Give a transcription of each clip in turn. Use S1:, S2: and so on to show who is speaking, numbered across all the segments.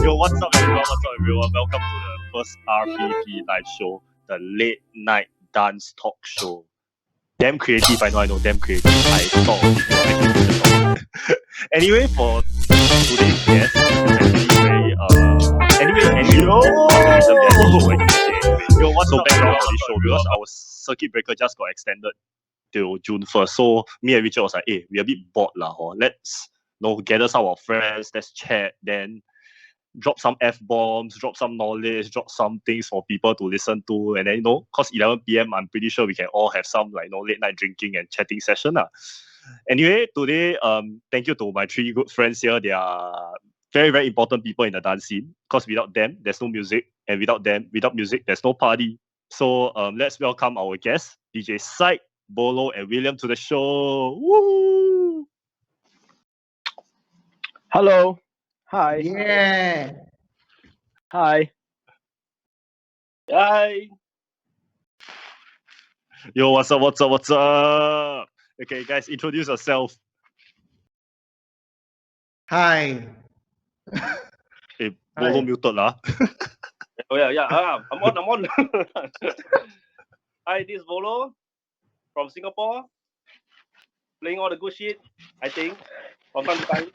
S1: Yo, what's up, everyone? What's up, everyone? Welcome to the first RPP live show, the late night dance talk show. Damn creative, I know, damn creative. I thought anyway, for today's guest, actually very Yo, what's up, background for this show because our circuit breaker just got extended till June 1st. So me and Richard was like, hey, we're a bit bored lah. Let's gather some of our friends, let's chat, then drop some F-bombs, drop some knowledge, drop some things for people to listen to. And then, cause 11 p.m, I'm pretty sure we can all have some late night drinking and chatting session. Anyway, today, thank you to my three good friends here. They are very, very important people in the dance scene. Cause without them, there's no music. And without music, there's no party. So let's welcome our guests, DJ Psyk, Bolo, and William to the show. Woo!
S2: Hello. Hi.
S3: Yeah.
S2: Hi.
S1: Hi. Yo, what's up? Okay, guys, introduce yourself.
S3: Hi.
S1: Hey, Bolo muted lah.
S4: Oh yeah. I'm on. Hi, this is Bolo from Singapore. Playing all the good shit, I think, from time to time.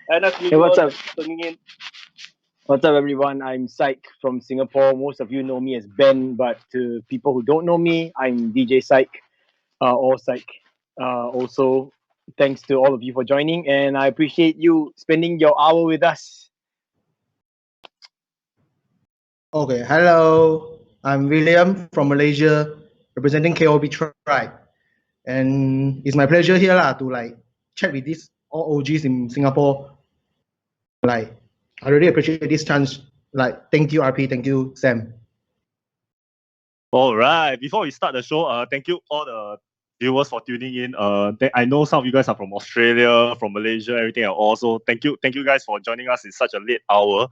S4: And that's me.
S2: Hey, what's up?
S4: Tuning in.
S2: What's up, everyone? I'm Psyk from Singapore. Most of you know me as Ben, but to people who don't know me, I'm DJ Psyk or Psyk. Also, thanks to all of you for joining, and I appreciate you spending your hour with us.
S3: Okay. Hello. I'm William from Malaysia, representing KOB Tribe, and it's my pleasure here to chat with these all OGs in Singapore. I really appreciate this chance. Thank you RP, thank you Sam.
S1: All right. Before we start the show, thank you all the viewers for tuning in. I know some of you guys are from Australia, from Malaysia, everything. Also, thank you guys for joining us in such a late hour.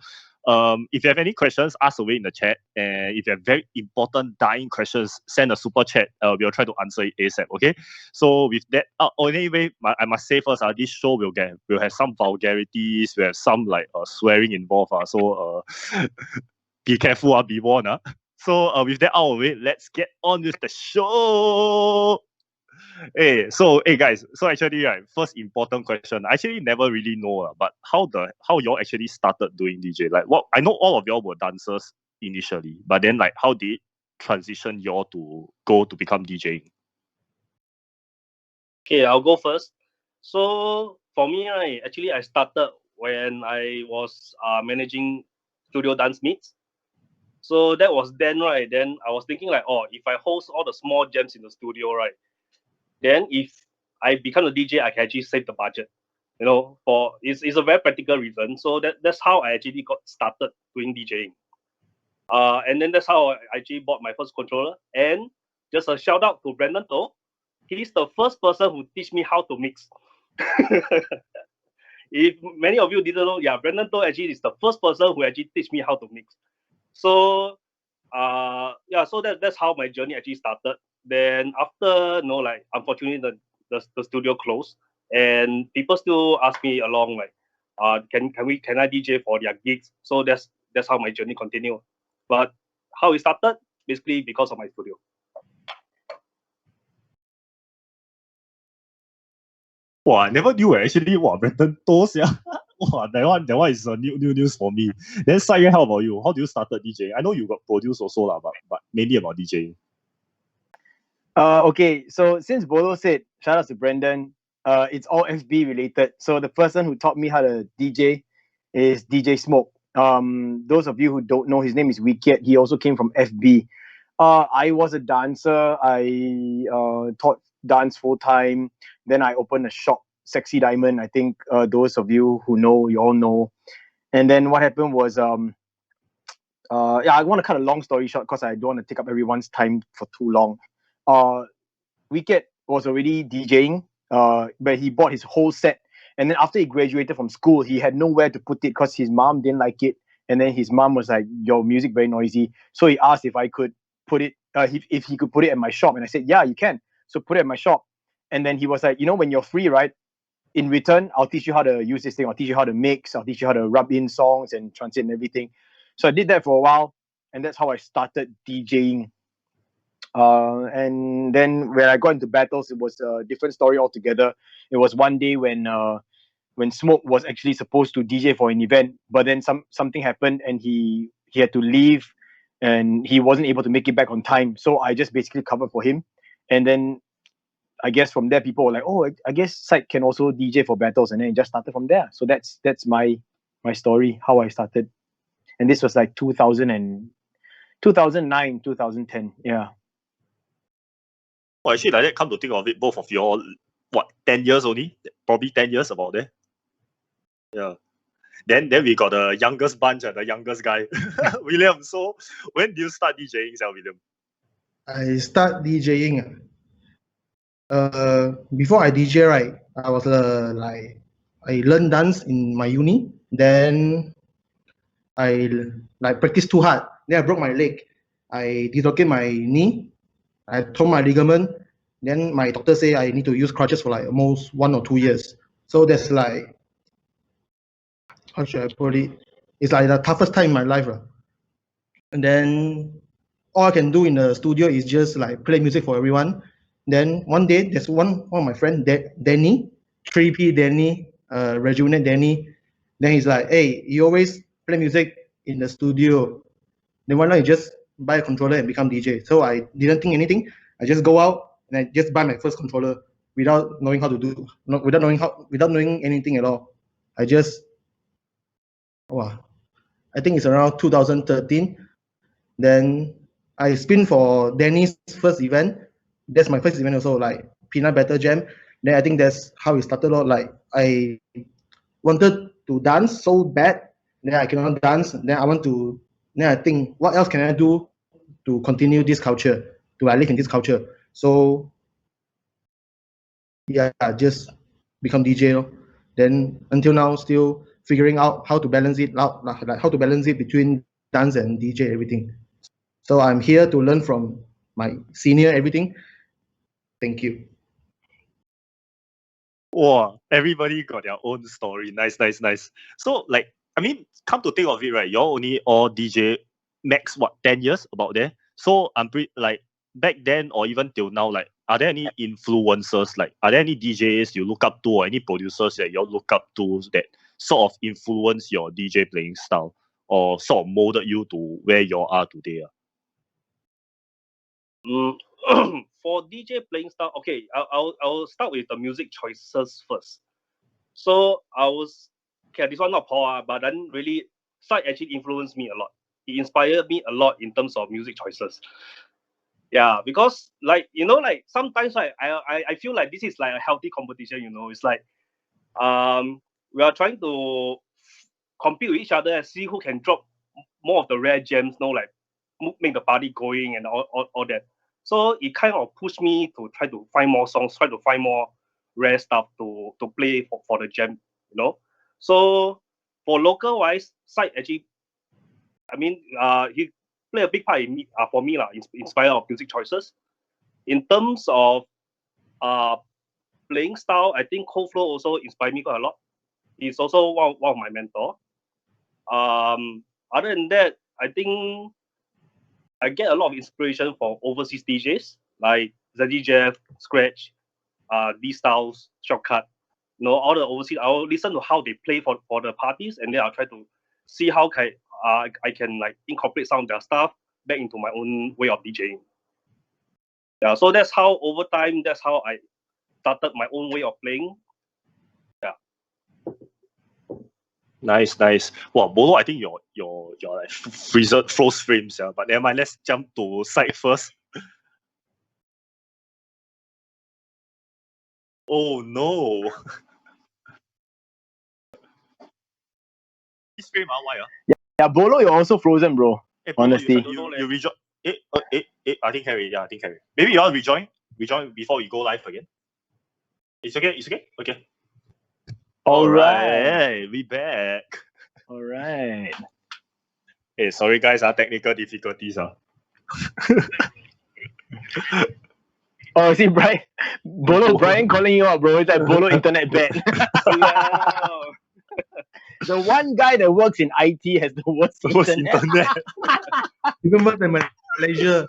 S1: If you have any questions, ask away in the chat. And if you have very important dying questions, send a super chat. We'll try to answer it ASAP. Okay. So with that, anyway, I must say first, this show will have some vulgarities, we'll have some swearing involved. So be careful, be warned. So with that out of the way, let's get on with the show. Hey guys, so actually first important question. I actually never really know, but how y'all actually started doing DJ? I know all of y'all were dancers initially, but then how did it transition y'all to become DJing?
S4: Okay, I'll go first. So for me, actually I started when I was managing studio dance meets. So that was then, right? Then I was thinking if I host all the small jams in the studio, right? Then if I become a DJ, I can actually save the budget. It's a very practical reason. So that's how I actually got started doing DJing. And then that's how I actually bought my first controller. And just a shout out to Brandon To. He's the first person who teach me how to mix. If many of you didn't know, Brandon To actually is the first person who actually teach me how to mix. So so that's how my journey actually started. Then after unfortunately the studio closed, and people still ask me along can I DJ for their gigs? So that's how my journey continued. But how it started, basically because of my studio.
S1: Wow, I never knew actually. Wow, Brandon Toast, yeah. Wow, that one is new news for me. Then Sai, how about you? How do you started DJing? I know you got produced also but mainly about DJing.
S2: Okay, so since Bolo said shout out to Brandon, it's all FB related. So the person who taught me how to DJ is DJ Smoke. Those of you who don't know, his name is Wicked. He also came from FB. I was a dancer. I taught dance full time. Then I opened a shop, Sexy Diamond. I think those of you who know, you all know. And then what happened was, I want to cut a long story short because I don't want to take up everyone's time for too long. Wicked was already DJing, but he bought his whole set. And then after he graduated from school, he had nowhere to put it because his mom didn't like it. And then his mom was like, your music very noisy. So he asked if I could put it, if he could put it at my shop. And I said, yeah, you can. So put it at my shop. And then he was like, when you're free, right? in return, I'll teach you how to use this thing. I'll teach you how to mix. I'll teach you how to rub in songs and translate and everything. So I did that for a while, and that's how I started DJing. And then when I got into battles, it was a different story altogether. It was one day when Smoke was actually supposed to DJ for an event, but then something happened and he had to leave, and he wasn't able to make it back on time. So I just basically covered for him, and then I guess from there people were like, oh, I guess Psyk can also DJ for battles, and then it just started from there. So that's my story, how I started, and this was like 2009, 2010, yeah.
S1: Oh, actually, like that, come to think of it, both of you all, what, 10 years only? Probably 10 years about there. Yeah. Then we got the youngest bunch and the youngest guy, William. So when do you start DJing, William?
S3: I start DJing. Before I DJ, right, I was like, I learned dance in my uni. Then I like practiced too hard. Then I broke my leg. I dislocated my knee. I tore my ligament. Then my doctor say I need to use crutches for like almost 1 or 2 years. So that's like, how should I put it? It's like the toughest time in my life. And then all I can do in the studio is just like play music for everyone. Then one day there's one of my friend, Danny, 3P Danny, Rejuvenate Danny. Then he's like, hey, you always play music in the studio. Then why not you just buy a controller and become DJ? So I didn't think anything. I just go out and I just buy my first controller without knowing how to do, without knowing anything at all. I just, wow, I think it's around 2013. Then I spin for Danny's first event. That's my first event also, like Peanut Butter Jam. Then I think that's how it started out. Like I wanted to dance so bad, then I cannot dance. Then I think, what else can I do to continue this culture, to live in this culture? So yeah, just become DJ. Then until now, still figuring out how to balance it out, like how to balance it between dance and DJ, everything. So I'm here to learn from my senior, everything. Thank you.
S1: Wow, everybody got their own story. Nice. So, like, I mean, come to think of it, right? You're only all DJ max, what, 10 years about there? So, I'm pretty, like, back then or even till now, like, are there any influencers? Like, are there any DJs you look up to or any producers that you look up to that sort of influence your DJ playing style or sort of molded you to where you are today?
S4: For DJ playing style, okay, I'll start with the music choices first. So this one not Paul, but then really Psyk actually influenced me a lot. He inspired me a lot in terms of music choices. Yeah, because like sometimes I feel like this is like a healthy competition. It's like we are trying to compete with each other and see who can drop more of the rare gems. Like make the party going and all that. So it kind of pushed me to try to find more songs, try to find more rare stuff to play for the jam. So for local wise, Psyk actually, I mean, he played a big part in me, for me inspired of music choices. In terms of playing style, I think Cold Flow also inspired me quite a lot. He's also one of my mentor. Other than that, I think I get a lot of inspiration from overseas DJs like ZDJF, Scratch, D-Styles, Shortcut. All the overseas. I'll listen to how they play for the parties, and then I'll try to see how I can like incorporate some of their stuff back into my own way of DJing. Yeah, so that's how over time, that's how I started my own way of playing. Yeah.
S1: Nice. Wow, Bolo, I think you're like froze frames, yeah. But never mind, let's jump to Psyk first. Oh no. This frame, why?
S2: Yeah, Bolo, you're also frozen, bro.
S1: Hey, Bolo,
S2: honestly.
S1: you rejoin. I think carry. Yeah, I think carry. Maybe you want to rejoin before we go live again. It's okay. Okay.
S2: All right.
S1: Hey, we back.
S2: All right.
S1: Hey, sorry guys, technical difficulties.
S2: Oh, see, Brian calling you out, bro. It's like Bolo internet bad.
S4: Wow.
S2: The one guy that works in IT has the worst
S1: What's
S2: internet.
S1: internet?
S3: Even worse than Malaysia.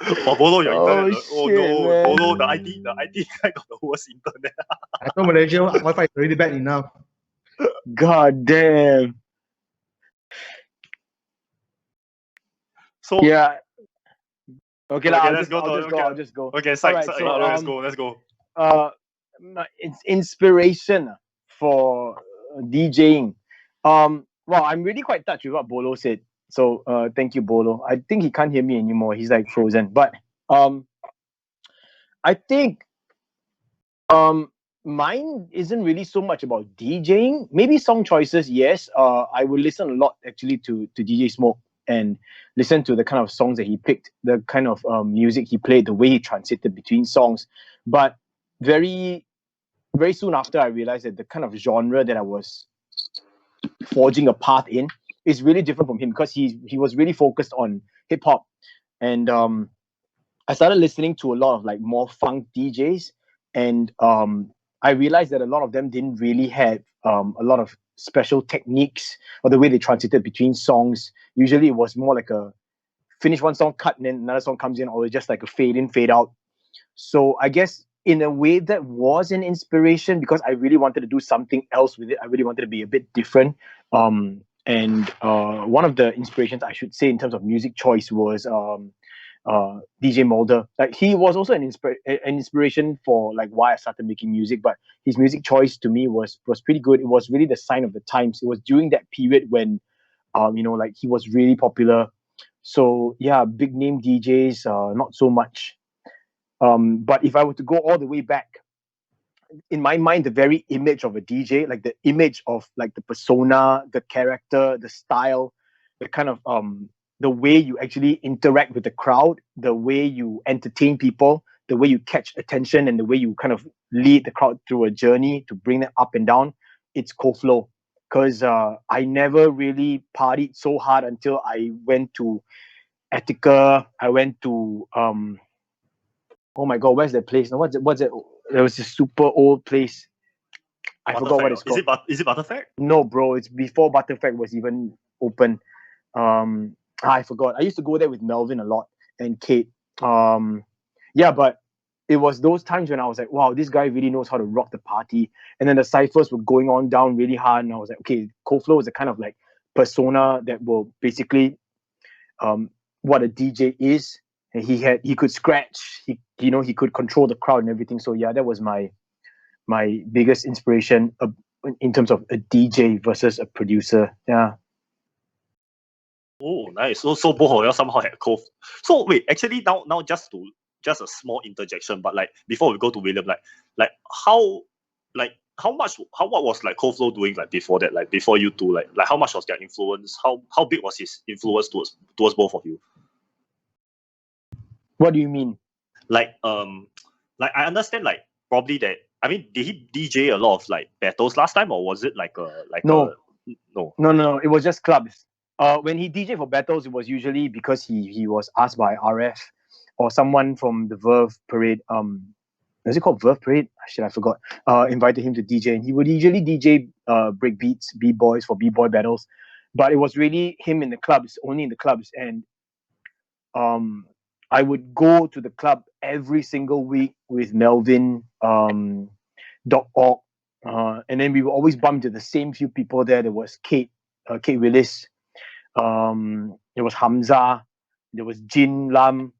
S1: Oh, Bolo, your
S2: Oh,
S1: internet. Oh
S2: shit,
S1: no,
S2: man.
S1: Bolo, the IT guy got the worst internet.
S3: I thought Malaysia Wi-Fi is already bad enough.
S2: God damn.
S1: So
S2: Yeah. Okay,
S1: okay,
S2: I'll
S1: let's go.
S2: I'll just go.
S1: Okay,
S2: All
S1: Psyk,
S2: right,
S1: Psyk,
S2: so
S1: let's go.
S2: it's inspiration for DJing. Well, I'm really quite touched with what Bolo said. So thank you, Bolo. I think he can't hear me anymore. He's like frozen. But I think mine isn't really so much about DJing. Maybe song choices, yes. I would listen a lot actually to DJ Smoke and listen to the kind of songs that he picked, the kind of music he played, the way he transited between songs. But very, very soon after, I realized that the kind of genre that I was forging a path in is really different from him, because he was really focused on hip hop, and I started listening to a lot of like more funk DJs, and I realized that a lot of them didn't really have a lot of special techniques or the way they transited between songs. Usually it was more like a finish one song, cut, and then another song comes in, or just like a fade in, fade out. So I guess in a way that was an inspiration, because I really wanted to do something else with it. I really wanted to be a bit different. And one of the inspirations, I should say, in terms of music choice was DJ Mulder. Like, he was also an inspiration for like why I started making music. But his music choice to me was pretty good. It was really the sign of the times. It was during that period when like he was really popular. So yeah, big name DJs, not so much. But if I were to go all the way back, in my mind, the very image of a DJ, like the image of like the persona, the character, the style, the kind of the way you actually interact with the crowd, the way you entertain people, the way you catch attention, and the way you kind of lead the crowd through a journey to bring them up and down, it's Koflo. Because I never really partied so hard until I went to Attica. I went to oh my god, where's that place? Now, what's it? There was this super old place. I forgot what it's called.
S1: Is it Butterfact?
S2: No, bro, it's before Butterfact was even open. I forgot. I used to go there with Melvin a lot and Kate. Yeah, but it was those times when I was like, wow, this guy really knows how to rock the party. And then the ciphers were going on down really hard, and I was like, okay, Koflo is a kind of like persona that will basically what a DJ is. And he could scratch, he could control the crowd and everything. So yeah, that was my biggest inspiration in terms of a DJ versus a producer. Yeah.
S1: Oh, nice. So both of you somehow had Kof. So wait, actually now just a small interjection, but like before we go to William, what was like Koflo doing like before that, like before you two, like how much was their influence? How big was his influence towards both of you?
S2: What do you mean?
S1: Like I understand like probably that, I mean, did he DJ a lot of like battles last time, or was it like
S2: No.
S1: No.
S2: It was just clubs. When he DJ for battles, it was usually because he was asked by RF or someone from the Verve Parade. Is it called Verve Parade? Shit, I forgot. Invited him to DJ, and he would usually DJ break beats, b-boys for b-boy battles. But it was really him in the clubs, only in the clubs. And I would go to the club every single week with Melvin, Doc Ock, and then we would always bump into the same few people there. There was Kate Willis, there was Hamza, there was Jin Lam.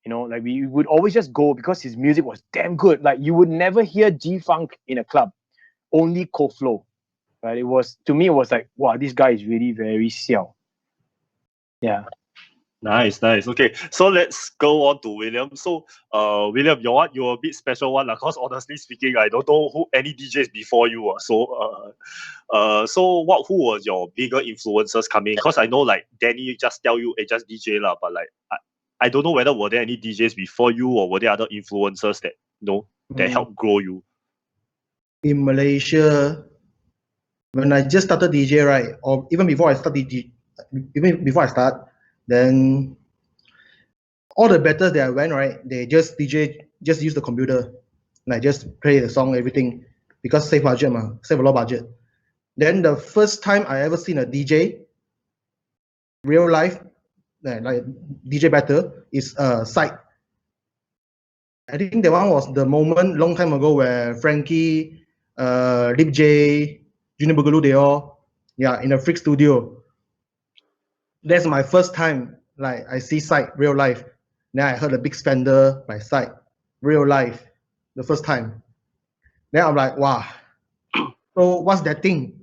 S2: Like we would always just go because his music was damn good. Like you would never hear G-Funk in a club, only Koflo. Right? To me, it was like, wow, this guy is really very xiao. Yeah.
S1: Nice. Okay, so let's go on to William. So, William, you're a bit special one, because honestly speaking, I don't know who any DJs before you are. So, who was your bigger influencers coming? Because I know like Danny just tell you, just DJ lah, but like I don't know whether were there any DJs before you, or were there other influencers that that helped grow you?
S3: In Malaysia, when I just started DJ, right, or even before I start, then all the battles that I went, right, they just use the computer, like just play the song, everything, because save budget, save a lot of budget. Then the first time I ever seen a DJ, real life, like DJ battle, is Psych. I think that one was the moment long time ago where Frankie, Lip J, Junior Boogaloo, they all, in a freak studio. That's my first time, like I see Psych real life. Then I heard a big spender by Psych, real life, the first time. Then I'm like, wow. So what's that thing?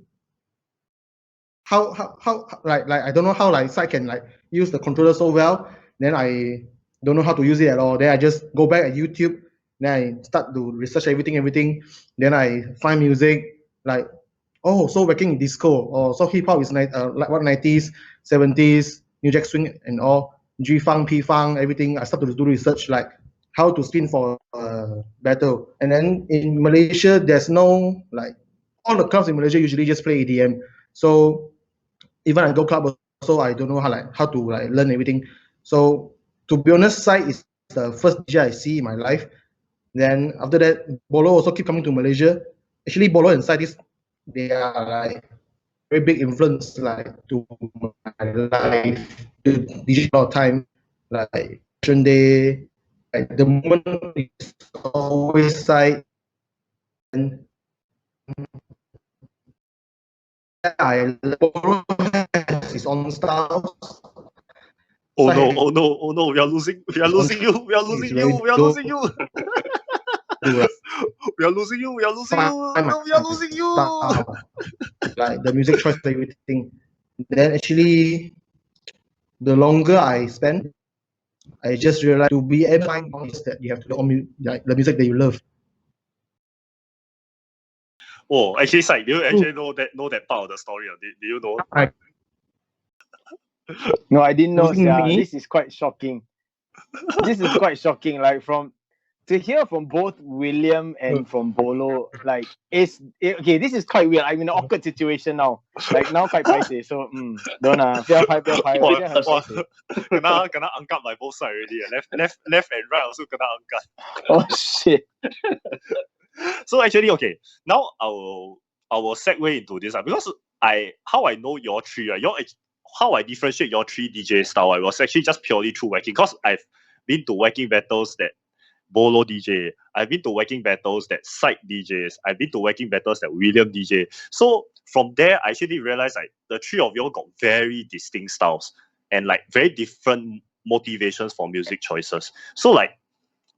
S3: How like I don't know how like Psych can like use the controller so well. Then I don't know how to use it at all. Then I just go back at YouTube. Then I start to research everything. Then I find music like, oh, so working in disco, or so hip hop is like what 90s, 70s, New Jack Swing and all, G Funk, P Funk, everything. I start to do research like how to spin for battle. And then in Malaysia, there's no like all the clubs in Malaysia usually just play EDM. So even I go club also, I don't know how to like learn everything. So to be honest, Psy is the first DJ I see in my life. Then after that, Bolo also keep coming to Malaysia. Actually, Bolo and Psy, they are like very big influence like to my life. To DJ a lot of time, like Day, like the moment it's always Psy. And I Bolo has his own style.
S1: Oh no, oh no, oh no, we are losing you, we are losing you, we are losing you. We are losing you, we are losing you, no, we are losing you.
S3: Like the music choice, everything. Then actually, the longer I spend, I just realized to be able to find that you have to like the music that you love.
S1: Oh, actually, Psych, do you actually know that part of the story? Or do you know?
S2: No, I didn't know.
S3: Me?
S2: This is quite shocking. This is quite shocking. Like to hear from both William and from Bolo, like okay. This is quite weird. I'm in an awkward situation now. Like now quite paiseh. So don't
S1: kena angkat by both sides already. Left and right also kena angkat.
S2: Oh shit.
S1: So actually, okay, now I will segue into this because how I know your three, right? How I differentiate your three DJ style, I was actually just purely through whacking, because I've been to whacking battles that Bolo DJ, I've been to whacking battles that Psych DJs, I've been to whacking battles that William DJ. So from there, I actually realized like the three of you all got very distinct styles and like very different motivations for music choices.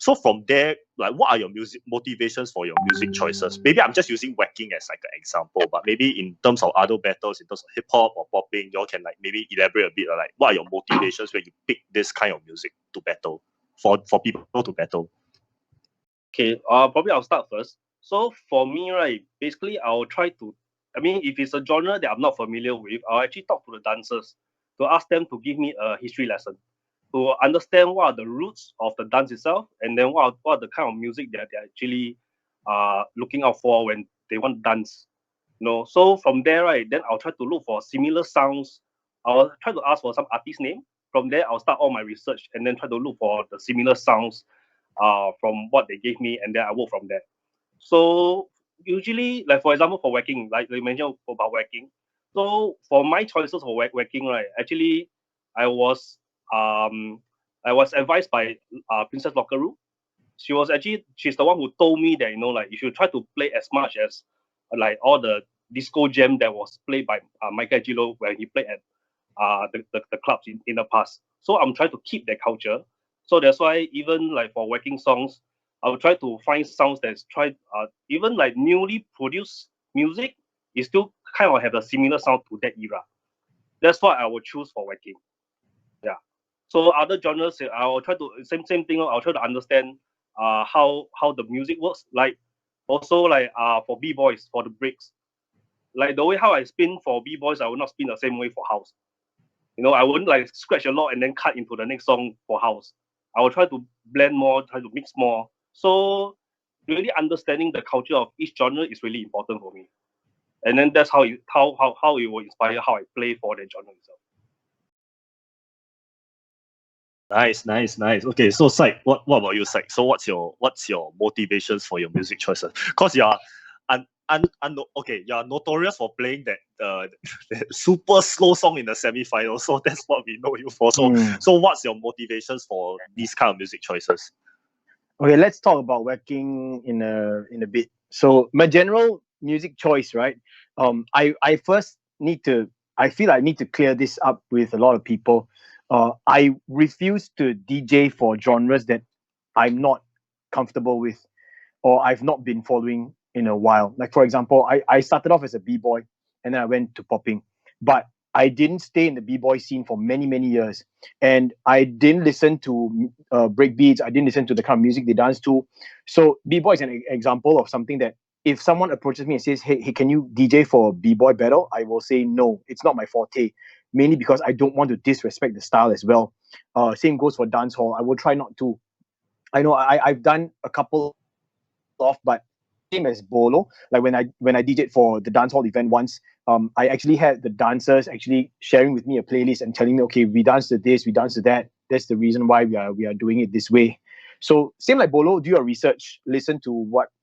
S1: So from there, like what are your music motivations for your music choices? Maybe I'm just using whacking as like an example, but maybe in terms of other battles, in terms of hip hop or popping, y'all can like maybe elaborate a bit, like what are your motivations when you pick this kind of music to battle for people to battle?
S4: Okay, probably I'll start first. So for me, right, basically I'll try to, if it's a genre that I'm not familiar with, I'll actually talk to the dancers to ask them to give me a history lesson, to understand what are the roots of the dance itself, and then what are the kind of music that they're actually looking out for when they want to dance. So from there, right, then I'll try to look for similar sounds. I'll try to ask for some artist name. From there, I'll start all my research and then try to look for the similar sounds from what they gave me, and then I work from there. So usually, like for example, for whacking, like you mentioned about whacking. So for my choices for whacking, right, actually, I was advised by Princess Lockeroo. She's the one who told me that like you should try to play as much as like all the disco jam that was played by Michael Gilo when he played at the clubs in the past. So I'm trying to keep that culture. So that's why even like for whacking songs, I will try to find sounds that's even like newly produced music is still kind of have a similar sound to that era. That's what I would choose for whacking. Yeah. So other genres, I will try to same thing. I'll try to understand how the music works. Like also like for b-boys for the breaks, like the way how I spin for b-boys, I will not spin the same way for house. I wouldn't like scratch a lot and then cut into the next song for house. I will try to blend more, try to mix more. So really understanding the culture of each genre is really important for me. And then that's how it will inspire how I play for the genre itself.
S1: Nice. Okay, so Psych, what about you, Psych? So what's your motivations for your music choices? Because you're you're notorious for playing that that super slow song in the semi-final. So that's what we know you for. So what's your motivations for these kind of music choices?
S2: Okay, let's talk about whacking in a bit. So my general music choice, right? I first need to. I feel I need to clear this up with a lot of people. I refuse to DJ for genres that I'm not comfortable with or I've not been following in a while. Like for example, I started off as a b-boy and then I went to popping, but I didn't stay in the b-boy scene for many years, and I didn't listen to breakbeats. I didn't listen to the kind of music they dance to. So b-boy is an example of something that if someone approaches me and says, hey, can you DJ for a b-boy battle? I will say no, it's not my forte. Mainly because I don't want to disrespect the style as well. Same goes for dancehall. I will try not to. I know I've done a couple off, but same as Bolo. Like when I DJed for the dancehall event once, I actually had the dancers actually sharing with me a playlist and telling me, okay, we dance to this, we dance to that. That's the reason why we are doing it this way. So same like Bolo, do your research, listen to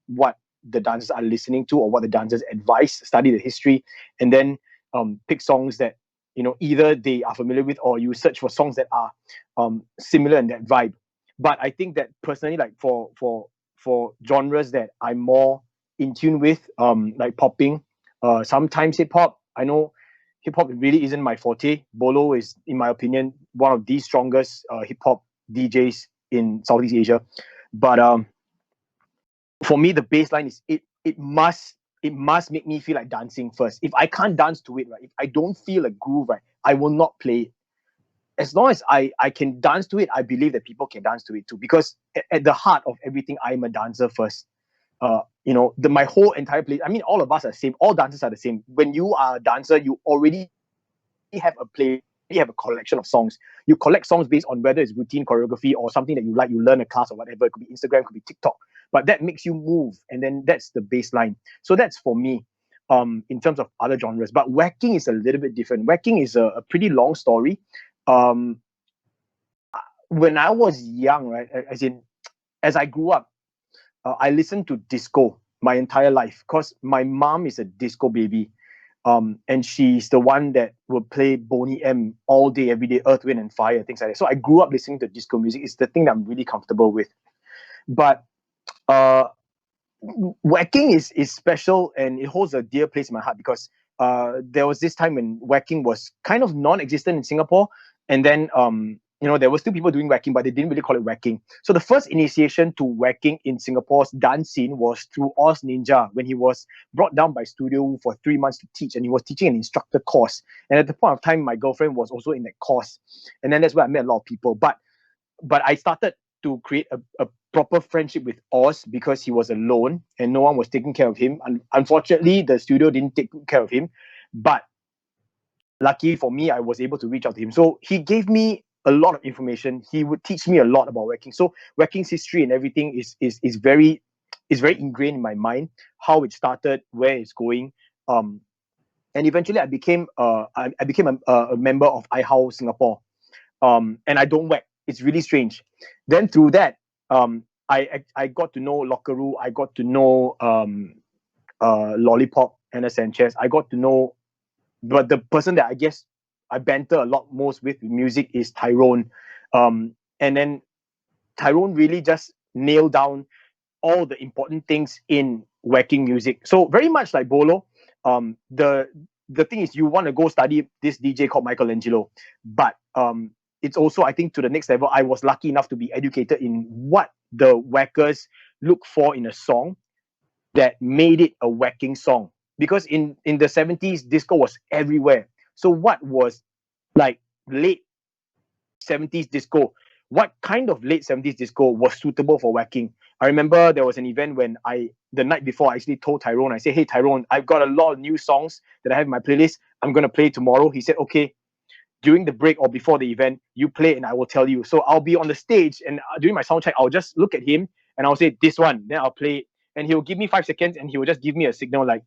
S2: what the dancers are listening to or what the dancers advise, study the history, and then pick songs that either they are familiar with or you search for songs that are similar in that vibe. But I think that personally, like for genres that I'm more in tune with, like popping, sometimes hip hop. I know hip hop really isn't my forte. Bolo is, in my opinion, one of the strongest hip hop DJs in Southeast Asia. But for me, the baseline is it must make me feel like dancing first. If I can't dance to it, right? If I don't feel a groove, right, I will not play it. As long as I can dance to it, I believe that people can dance to it too. Because at the heart of everything, I'm a dancer first. My whole entire place. I mean, all of us are the same. All dancers are the same. When you are a dancer, you already have a play. You have a collection of songs. You collect songs based on whether it's routine choreography or something that you like. You learn a class or whatever. It could be Instagram, it could be TikTok. But that makes you move, and then that's the baseline. So that's for me. In terms of other genres, but whacking is a little bit different. Whacking is a pretty long story. Um, when I was young, right, as I grew up, I listened to disco my entire life because my mom is a disco baby. And she's the one that would play Boney M all day, every day, Earth, Wind, and Fire, things like that. So I grew up listening to disco music. It's the thing that I'm really comfortable with. But uh, whacking is special and it holds a dear place in my heart because there was this time when whacking was kind of non-existent in Singapore, and then there were still people doing whacking, but they didn't really call it whacking. So the first initiation to whacking in Singapore's dance scene was through Oz Ninja when he was brought down by Studio for 3 months to teach, and he was teaching an instructor course. And at the point of time, my girlfriend was also in that course, and then that's where I met a lot of people. But I started to create a proper friendship with Oz because he was alone and no one was taking care of him. Unfortunately, the studio didn't take care of him, but lucky for me, I was able to reach out to him. So he gave me a lot of information. He would teach me a lot about whacking. So whacking's history and everything is very ingrained in my mind. How it started, where it's going, and eventually I became a member of iHow Singapore. And I don't whack. It's really strange. Then through that, I got to know Lockeroo. I got to know Lollipop, Anna Sanchez. I got to know, but the person that I guess I banter a lot most with music is Tyrone. And then Tyrone really just nailed down all the important things in whacking music. So very much like Bolo, the thing is you want to go study this DJ called Michelangelo, but it's also, I think, to the next level. I was lucky enough to be educated in what the whackers look for in a song that made it a whacking song. Because in the 70s, disco was everywhere. So what was like late 70s disco? What kind of late 70s disco was suitable for whacking? I remember there was an event when the night before, I actually told Tyrone, I said, hey, Tyrone, I've got a lot of new songs that I have in my playlist. I'm going to play tomorrow. He said, okay, during the break or before the event, you play and I will tell you. So I'll be on the stage and during my sound check, I'll just look at him and I'll say, this one, then I'll play it. And he'll give me 5 seconds and he will just give me a signal like,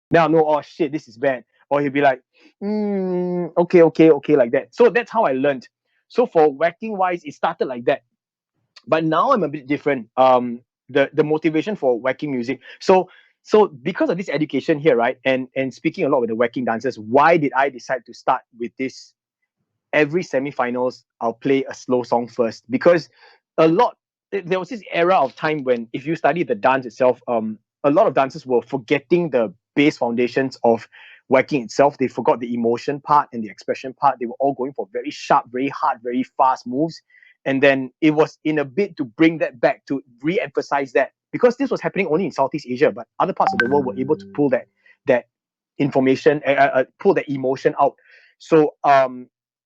S2: now no, oh shit, this is bad. Or he'll be like, okay, like that. So that's how I learned. So for whacking wise, it started like that. But now I'm a bit different. The motivation for whacking music. So because of this education here, right, and speaking a lot with the whacking dancers, why did I decide to start with this? Every semifinals, I'll play a slow song first, because there was this era of time when, if you study the dance itself, a lot of dancers were forgetting the base foundations of whacking itself. They forgot the emotion part and the expression part. They were all going for very sharp, very hard, very fast moves. And then it was in a bid to bring that back, to re-emphasize that, because this was happening only in Southeast Asia, but other parts of the world were able to pull that information, pull that emotion out. So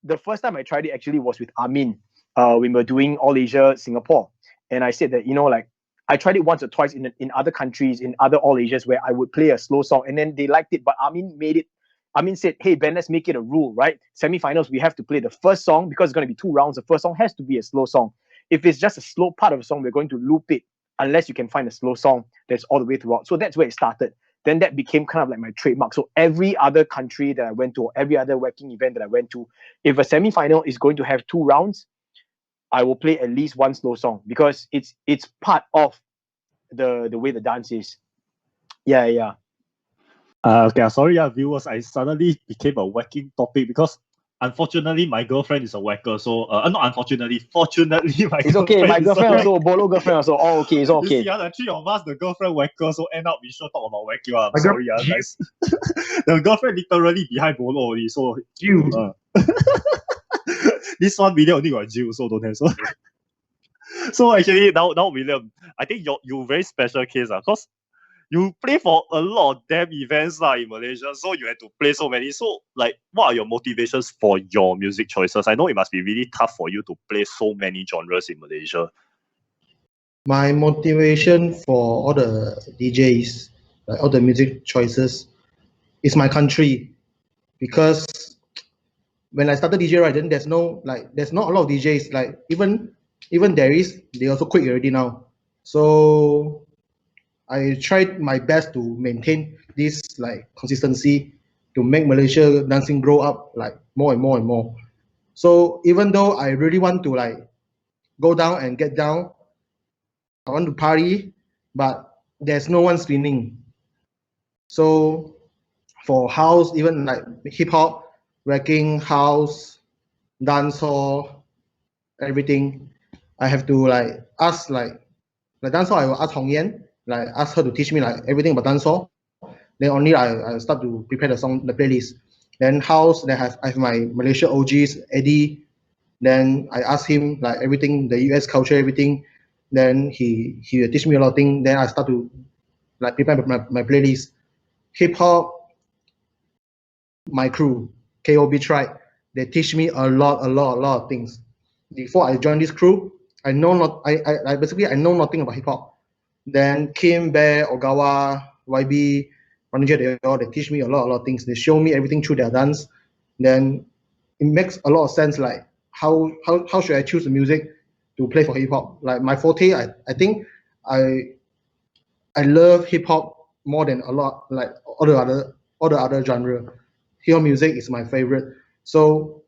S2: the first time I tried it actually was with Amin, when we were doing All Asia Singapore. And I said that, like, I tried it once or twice in other countries, in other All Asias, where I would play a slow song, and then they liked it. But Amin said, hey, Ben, let's make it a rule, right? Semifinals, we have to play the first song, because it's going to be 2 rounds. The first song has to be a slow song. If it's just a slow part of a song, we're going to loop it, unless you can find a slow song that's all the way throughout. So that's where it started. Then that became kind of like my trademark. So every other country that I went to, or every other whacking event that I went to, if a semifinal is going to have 2 rounds, I will play at least 1 slow song, because it's part of the way the dance is. Yeah.
S1: Okay, sorry, viewers. I suddenly became a whacking topic because unfortunately my girlfriend is a whacker. So, not unfortunately, fortunately, my
S2: It's okay. My girlfriend
S1: is a
S2: also, Bolo girlfriend also. Oh, okay, it's
S1: You
S2: okay.
S1: see, the 3 of us, the girlfriend whacker, so end up we sure talk about whacking. I'm
S3: My
S1: sorry, guys. The girlfriend literally behind Bolo only, so
S3: You.
S1: this 1 million only got Jill, so don't have so. So actually now William, I think you very special case, because you play for a lot of damn events in Malaysia, so you had to play so many. So, like, what are your motivations for your music choices? I know it must be really tough for you to play so many genres in Malaysia.
S3: My motivation for all the DJs, like all the music choices, is my country. Because when I started DJ, right, then there's not a lot of DJs. Like even there is, they also quit already now. So I tried my best to maintain this like consistency to make Malaysia dancing grow up like more and more and more. So even though I really want to like go down and get down, I want to party, but there's no one screening. So for house, even like hip hop, wrecking, house, dancehall, everything, I have to like ask like dancehall. I will ask Hong Yan, like ask her to teach me like everything about dancehall. Then only I start to prepare the song, the playlist. Then house, then I have my Malaysia OGs, Eddie. Then I ask him like everything, the US culture, everything. Then he will teach me a lot of things. Then I start to like prepare my playlist. Hip hop, my crew, KOB Tribe, they teach me a lot of things. Before I joined this crew, I basically I know nothing about hip hop. Then Kim, Bear, Ogawa, YB, Manager, they teach me a lot of things. They show me everything through their dance. Then it makes a lot of sense. Like how should I choose the music to play for hip hop? Like my forte, I think I love hip hop more than a lot like all the other genre. Hip hop music is my favorite. So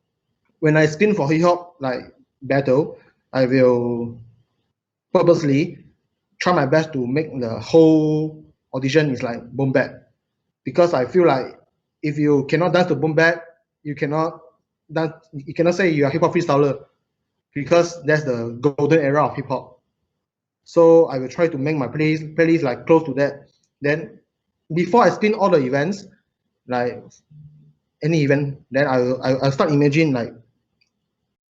S3: when I spin for hip hop like battle, I will purposely try my best to make the whole audition is like boom bap, because I feel like if you cannot dance to boom bap, you cannot say you are hip hop freestyler, because that's the golden era of hip hop. So I will try to make my playlist like close to that. Then before I spin all the events, like any event, then I'll start imagine like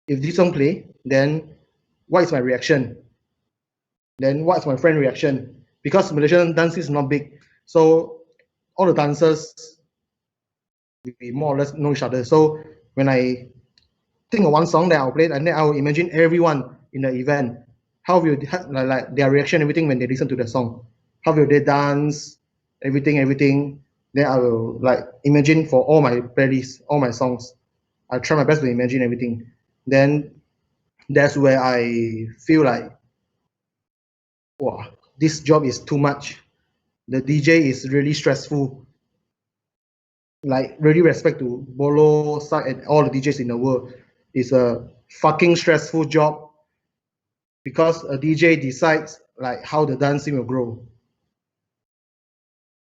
S3: if this song play, then what is my reaction? Then what's my friend reaction? Because Malaysian dance is not big, so all the dancers we more or less know each other. So when I think of one song that I'll play, and then I will imagine everyone in the event, how will like their reaction, everything when they listen to the song, how will they dance, everything. Then I will like imagine for all my playlists, all my songs. I try my best to imagine everything. Then that's where I feel like, wow, this job is too much. The DJ is really stressful. Like really respect to Bolo, Psyk, and all the DJs in the world. It's a fucking stressful job because a DJ decides like how the dance scene will grow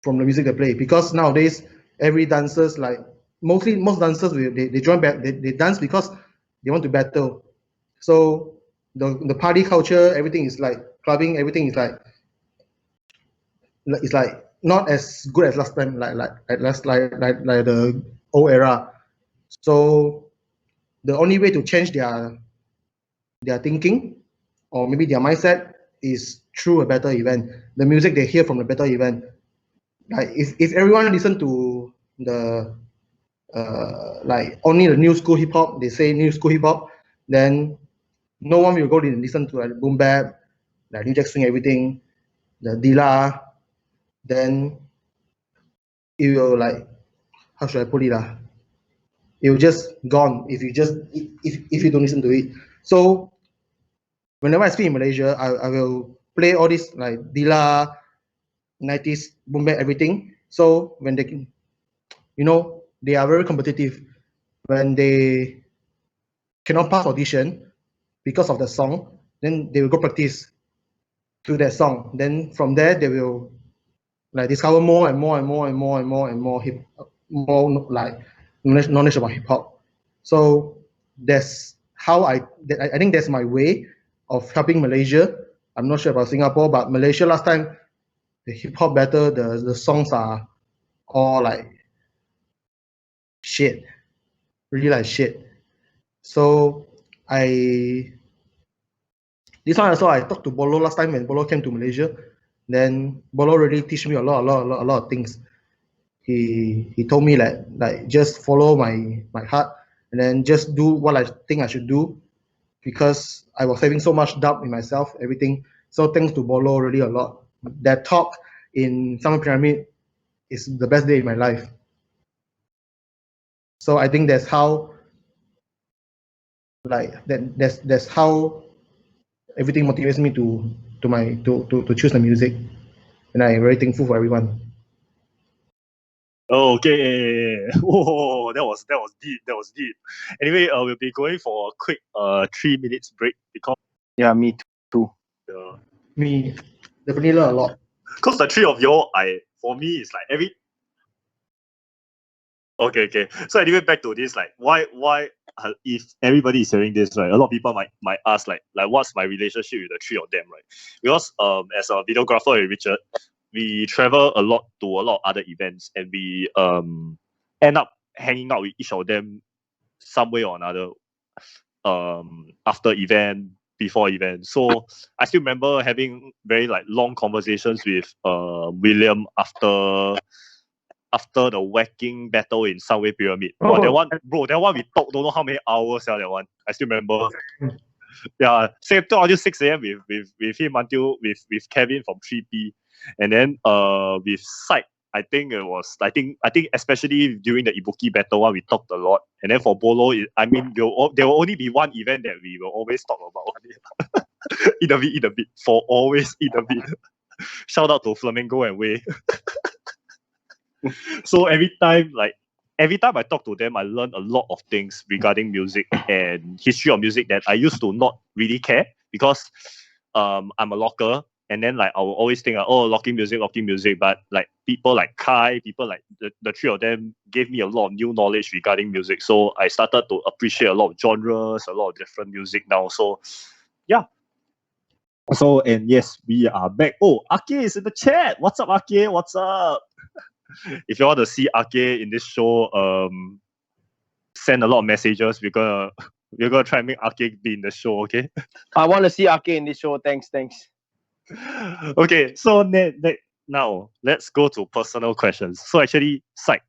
S3: from the music they play. Because nowadays every dancers like most dancers they join back they dance because they want to battle. So the party culture, everything is like clubbing, everything is like it's like not as good as last time, like the old era. So the only way to change their thinking or maybe their mindset is through a better event. The music they hear from the better event. Like if everyone listen to the like only the new school hip hop, they say new school hip hop, then no one will go and listen to like boom bap, like New Jack Swing, everything, the Dilla, then it will like how should I put it it will just gone if you don't listen to it. So whenever I speak in Malaysia, I will play all this like Dilla, 90s, boom bap, everything. So when they they are very competitive. When they cannot pass audition because of the song, then they will go practice to that song. Then from there they will like discover more and more and more and more and more and more like knowledge about hip hop. So that's how I think that's my way of helping Malaysia. I'm not sure about Singapore, but Malaysia last time the hip hop battle, the songs are all like shit, really like shit. So I this one also I talked to Bolo last time when Bolo came to Malaysia. Then Bolo really teach me a lot of things. He told me like just follow my heart and then just do what I think I should do because I was having so much doubt in myself, everything. So thanks to Bolo really a lot. That talk in Summer Pyramid is the best day in my life. So I think that's how that's how everything motivates me to choose the music, and I'm very thankful for everyone.
S1: Okay. Whoa, that was deep. That was deep. Anyway, we'll be going for a quick 3 minutes break because
S2: Yeah, me too.
S3: Me definitely learn a lot.
S1: Because the three of y'all, for me it's like every. Okay. So anyway, back to this, like why if everybody is hearing this, right? A lot of people might ask like what's my relationship with the three of them, right? Because as a videographer with Richard, we travel a lot to a lot of other events, and we end up hanging out with each of them some way or another. After event, before event. So I still remember having very like long conversations with William after the whacking battle in Subway Pyramid. Wow, that one we talked don't know how many hours. That one I still remember. Yeah, same talk until 6 a.m. with him until with Kevin from 3P, and then with Psyk. I think especially during the Ibuki battle one we talked a lot, and then for Bolo, there will only be one event that we will always talk about. Eat a bit for always eat a bit. Shout out to Flamengo and Wei. So every time I talk to them, I learn a lot of things regarding music and history of music that I used to not really care because I'm a locker, and then like I will always think locking music, but like people like Kai, people like the three of them gave me a lot of new knowledge regarding music. So I started to appreciate a lot of genres, a lot of different music now. So yeah. So and yes, we are back. Oh, Ake is in the chat. What's up, Ake? What's up? If you want to see Ake in this show, send a lot of messages. We're gonna try and make Ake be in the show, okay?
S2: I want to see Ake in this show. Thanks.
S1: Okay, so now let's go to personal questions. So actually, Psych,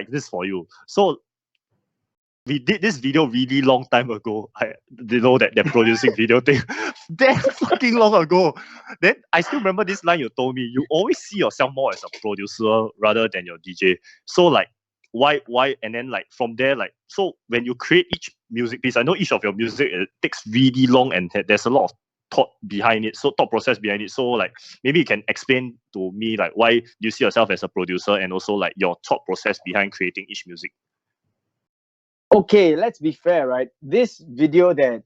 S1: this is for you. So we did this video really long time ago. That they're producing video thing that fucking long ago. Then I still remember this line you told me. You always see yourself more as a producer rather than your DJ. So like why and then like from there, like so when you create each music piece, I know each of your music it takes really long and there's a lot of thought process behind it. So like maybe you can explain to me like why do you see yourself as a producer and also like your thought process behind creating each music.
S2: Okay, let's be fair, right? This video that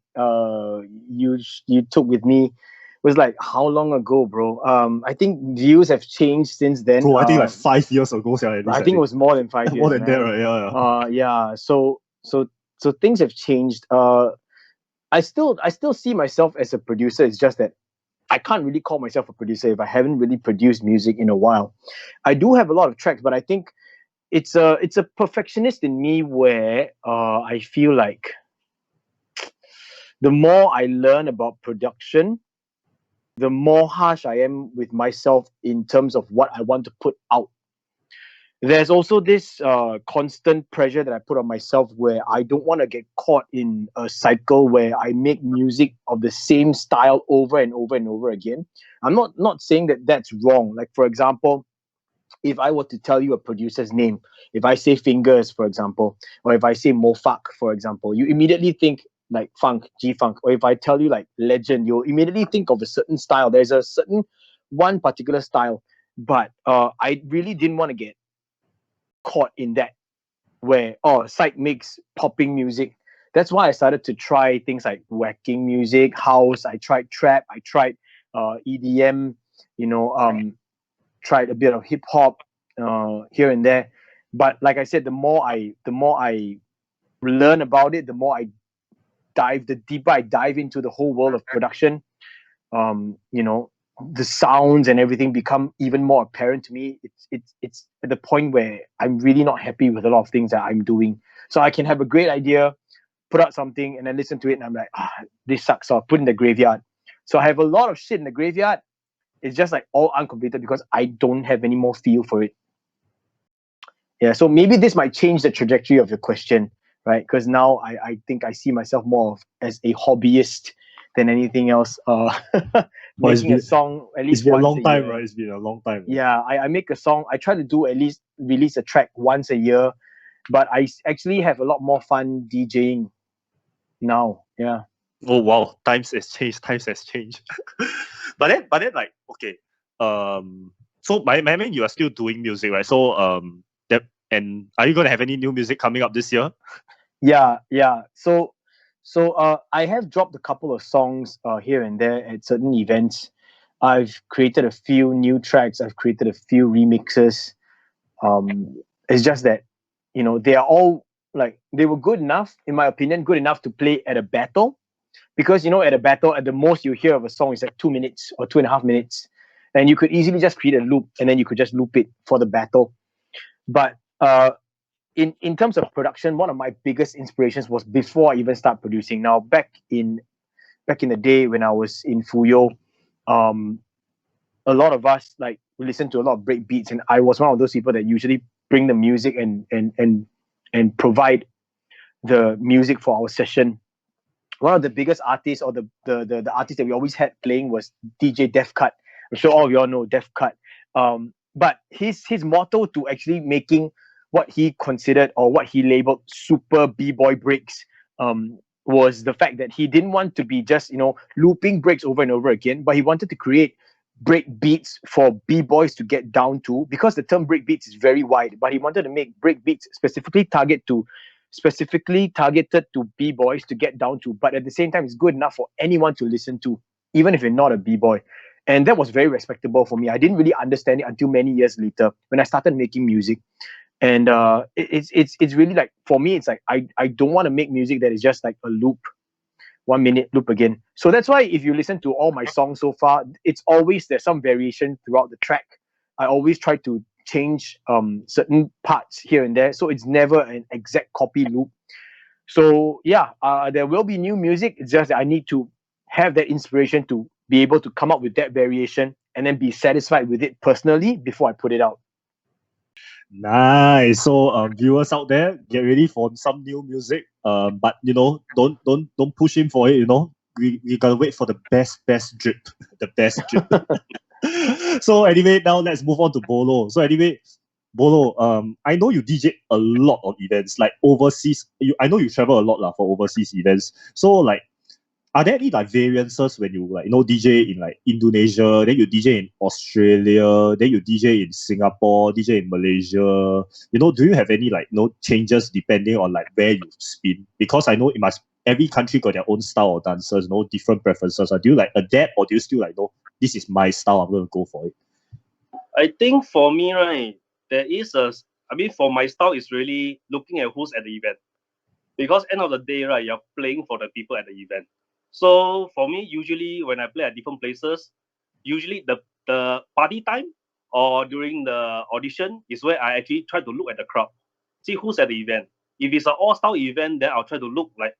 S2: you took with me was like how long ago, bro? I think views have changed since then.
S1: Bro, I think like 5 years ago, yeah, at least,
S2: I think it was more than 5
S1: more
S2: years,
S1: than that,
S2: man.
S1: right? Yeah, yeah.
S2: Yeah. So things have changed. I still see myself as a producer. It's just that I can't really call myself a producer if I haven't really produced music in a while. I do have a lot of tracks, but I think it's a perfectionist in me where I feel like the more I learn about production, the more harsh I am with myself in terms of what I want to put out. There's also this constant pressure that I put on myself where I don't want to get caught in a cycle where I make music of the same style over and over and over again. I'm not saying that that's wrong. Like, for example, if I were to tell you a producer's name, if I say Fingers, for example, or if I say Mofak, for example, you immediately think like funk, G-funk. Or if I tell you like Legend, you'll immediately think of a certain style. There's a certain one particular style, but I really didn't want to get caught in that where Psyk makes popping music. That's why I started to try things like whacking music, house. I tried trap. I tried EDM. You know, tried a bit of hip hop here and there. But like I said, the more I learn about it, the more the deeper I dive into the whole world of production. You know, the sounds and everything become even more apparent to me. It's at the point where I'm really not happy with a lot of things that I'm doing. So I can have a great idea, put out something, and then listen to it, and I'm like, this sucks. So I'll put it in the graveyard. So I have a lot of shit in the graveyard. It's just like all uncompleted because I don't have any more feel for it. Yeah, so maybe this might change the trajectory of your question, right? Because now I think I see myself more as a hobbyist than anything else. Making a song at least
S1: It's been a
S2: once
S1: long time,
S2: year.
S1: right? It's been a long time.
S2: Yeah, I make a song. I try to do at least release a track once a year, but I actually have a lot more fun DJing now. Yeah.
S1: Oh wow, times has changed. Times has changed. but then, like, okay. So my man, you are still doing music, right? So and are you gonna have any new music coming up this year?
S2: Yeah. So I have dropped a couple of songs here and there at certain events. I've created a few new tracks. I've created a few remixes. It's just that, you know, they are all like they were good enough, in my opinion, good enough to play at a battle. Because you know, at a battle, at the most you hear of a song is like 2 minutes or 2.5 minutes, and you could easily just create a loop and then you could just loop it for the battle. But in terms of production, one of my biggest inspirations was before I even start producing. Now, back in the day when I was in Fuyo, um, a lot of us like we listen to a lot of break beats, and I was one of those people that usually bring the music and provide the music for our session. One of the biggest artists, or the artist that we always had playing, was DJ Def Cut. I'm sure all of y'all know Def Cut. But his motto to actually making what he considered or what he labeled super b-boy breaks was the fact that he didn't want to be just, you know, looping breaks over and over again, but he wanted to create break beats for b-boys to get down to, because the term break beats is very wide, but he wanted to make break beats specifically targeted to b-boys to get down to, but at the same time it's good enough for anyone to listen to, even if you're not a b-boy. And that was very respectable for me. I didn't really understand it until many years later when I started making music. And it's really like, for me, it's like I don't want to make music that is just like a loop, 1 minute loop again. So that's why if you listen to all my songs so far, it's always there's some variation throughout the track. I always try to change certain parts here and there, so it's never an exact copy loop. So yeah, there will be new music. It's just that I need to have that inspiration to be able to come up with that variation and then be satisfied with it personally before I put it out.
S1: Nice. So viewers out there, get ready for some new music. But you know, don't push him for it. You know, we gotta wait for the best drip, the best drip. So anyway, now let's move on to Bolo. So anyway, Bolo, I know you DJ a lot of events, like overseas. I know you travel a lot lah for overseas events. So like, are there any like variances when you like DJ in like Indonesia, then you DJ in Australia, then you DJ in Singapore, DJ in Malaysia? Do you have any like changes depending on like where you spin? Because I know it must every country got their own style of dancers, different preferences. Do you like adapt or do you still like this is my style, I'm gonna go for it?
S4: I think for me, right, for my style is really looking at who's at the event. Because end of the day, right, you're playing for the people at the event. So for me, usually when I play at different places, usually the party time or during the audition is where I actually try to look at the crowd, see who's at the event. If it's an all-style event, then I'll try to look like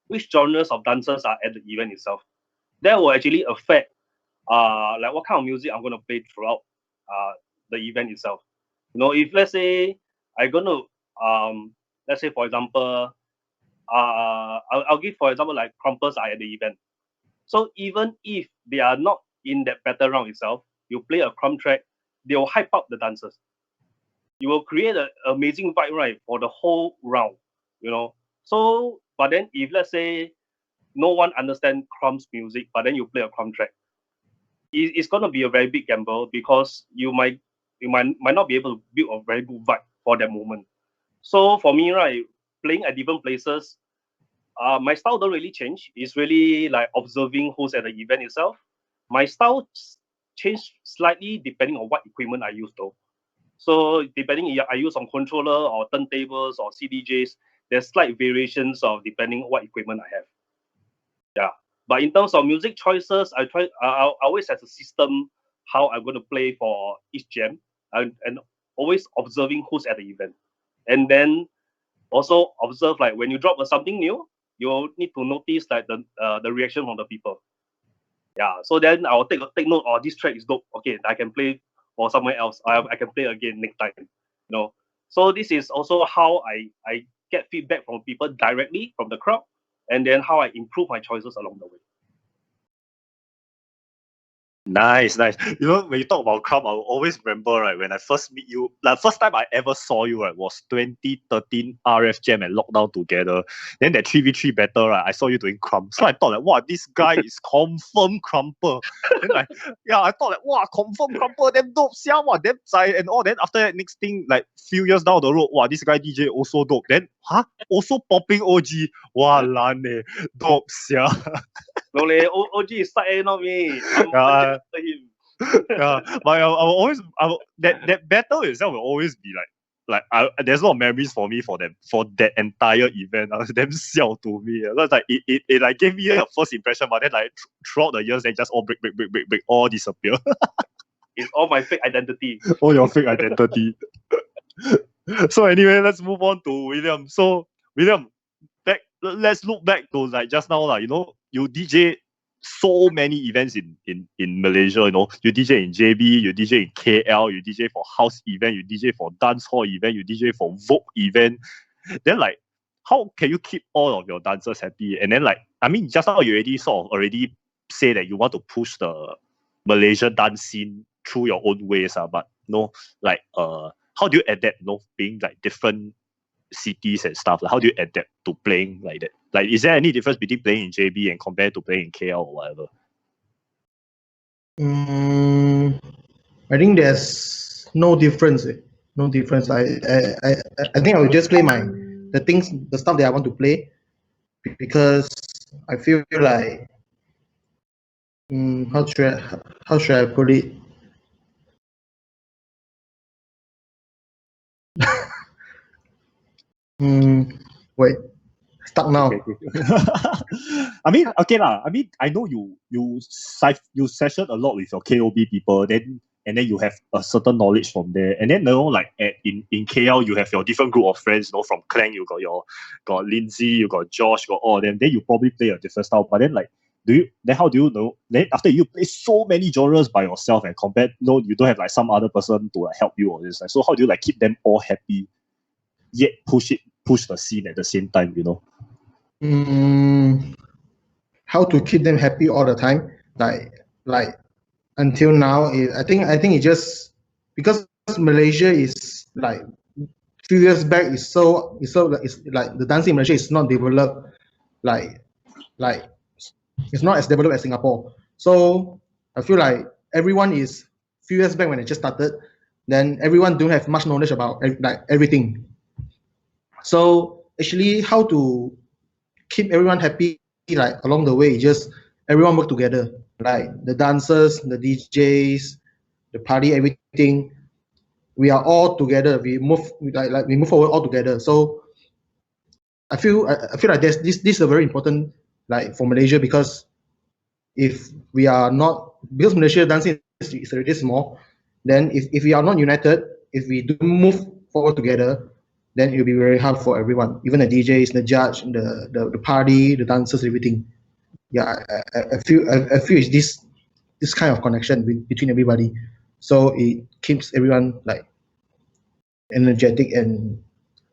S4: which genres of dancers are at the event itself. That will actually affect like what kind of music I'm gonna play throughout the event itself. If let's say I'm gonna let's say for example, I'll give for example like crumpers are at the event. So even if they are not in that battle round itself, you play a crump track, they will hype up the dancers. You will create an amazing vibe, right, for the whole round. So but then if let's say no one understands crump's music, but then you play a crump track, it's gonna be a very big gamble because you might not be able to build a very good vibe for that moment. So for me, right, playing at different places, my style don't really change. It's really like observing who's at the event itself. My style change slightly depending on what equipment I use though. So depending if I use on controller or turntables or CDJs, there's slight variations of depending on what equipment I have. Yeah. But in terms of music choices, I always have a system how I'm going to play for each jam, and always observing who's at the event. And then also observe like when you drop something new, you need to notice like the reaction from the people. Yeah. So then I'll take note. Oh, this track is dope. Okay, I can play for somewhere else. I can play again next time. So this is also how I get feedback from people directly from the crowd, and then how I improve my choices along the way.
S1: Nice. When you talk about crump, I'll always remember, right, when I first meet you, like first time I ever saw you, right, was 2013 RF Jam and Lockdown together. Then that 3v3 battle, right, I saw you doing crump. So I thought like, wow, this guy is confirm crumper. Then like, yeah, I thought like, wow, confirm crumper, damn dope, sia, wow, damn zai, and all. Then after that, next thing, like few years down the road, wow, this guy DJ also dope. Then, also popping OG, wow, lane, dope, sia.
S4: No, OG is Psyk, not me. I'm
S1: Yeah.
S4: after him.
S1: Yeah, but that battle itself will always be there's a lot of memories for me for that entire event. Them siao to me. It's like it like gave me a first impression, but then like throughout the years they just all break, all disappear.
S4: It's all my fake identity.
S1: All your fake identity. So anyway, let's move on to William. So William, let's look back to like just now, you DJ so many events in Malaysia. You DJ in JB, you DJ in KL, you DJ for house event, you DJ for dance hall event, you DJ for Vogue event. Then like, how can you keep all of your dancers happy? And then like, I mean, just now you already say that you want to push the Malaysia dance scene through your own ways, but how do you adapt? Being like different cities and stuff. Like, how do you adapt to playing like that? Like, is there any difference between playing in JB and compared to playing in KL or whatever?
S3: I think there's no difference. No difference. I think I will just play the stuff that I want to play, because I feel like how should I put it? Wait, stuck now.
S1: I mean, okay lah. I mean, I know you session a lot with your KOB people, and then you have a certain knowledge from there. And then like in KL, you have your different group of friends. From Clang, you got Lindsay, you got Josh, you got all of them. Then you probably play a different style. But then like, how do you know? Then after you play so many genres by yourself and compared, you don't have like some other person to like, help you or this. Like, so how do you like keep them all happy, yet push the scene at the same time?
S3: How to keep them happy all the time? Like until now, I think it just because Malaysia is like few years back it's like the dancing in Malaysia is not developed like it's not as developed as Singapore. So I feel like everyone is few years back when it just started, then everyone don't have much knowledge about like everything. So actually, how to keep everyone happy like along the way, just everyone work together, like the dancers, the DJs, the party, everything. We are all together. We move like we move forward all together. So I feel like this is a very important like for Malaysia, because if we are not, because Malaysia dancing is already small, then if we are not united, if we don't move forward together, then it will be very hard for everyone, even the DJs, the judge, the party, the dancers, everything. Yeah, I feel it's this kind of connection between everybody, so it keeps everyone like energetic and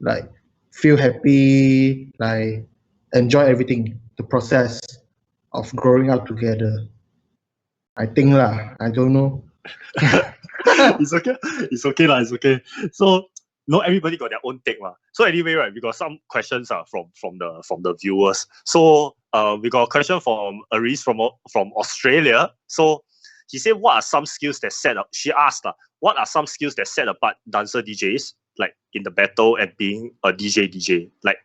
S3: like feel happy, like enjoy everything, the process of growing up together. I think lah, I don't know.
S1: It's okay. It's okay lah. It's okay. So not everybody got their own take lah. So anyway, right, we got some questions from the viewers. So we got a question from Aris from Australia. So he said, what are some skills that set up? She asked, what are some skills that set apart dancer DJs like in the battle and being a DJ? Like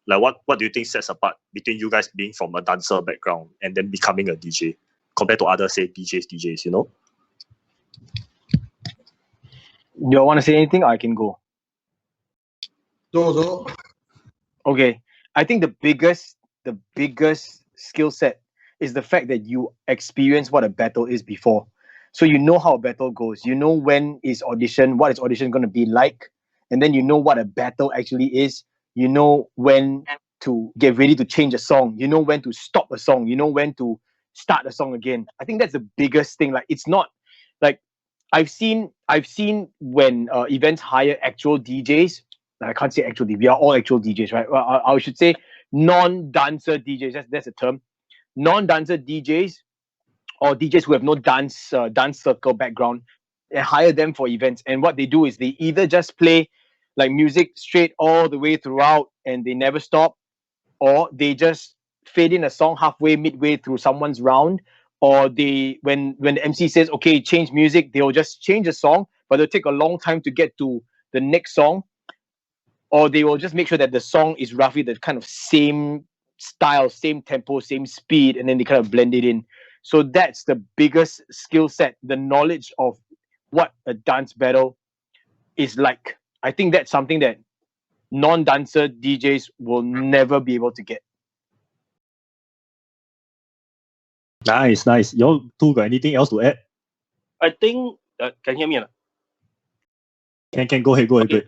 S1: what do you think sets apart between you guys being from a dancer background and then becoming a DJ compared to other say DJs? You know.
S2: You want to say anything? I can go.
S3: So
S2: Okay, I think the biggest skill set is the fact that you experience what a battle is before. So you know how a battle goes. You know when is audition, what is audition going to be like, and then you know what a battle actually is. You know when to get ready to change a song. You know when to stop a song. You know when to start a song again. I think that's the biggest thing. Like, it's not like I've seen when events hire actual DJs. I can't say actual DJs. We are all actual DJs, right? Well, I should say non-dancer DJs. That's a term. Non-dancer DJs or DJs who have no dance circle background, and hire them for events. And what they do is they either just play like music straight all the way throughout and they never stop, or they just fade in a song halfway, midway through someone's round, or they when the MC says, okay, change music, they'll just change a song, but it'll take a long time to get to the next song, or they will just make sure that the song is roughly the kind of same style, same tempo, same speed, and then they kind of blend it in. So that's the biggest skill set, the knowledge of what a dance battle is like. I think that's something that non-dancer DJs will never be able to get.
S1: Nice. Y'all two got anything else to add?
S4: I think can you hear me?
S1: Can go ahead.
S4: Okay.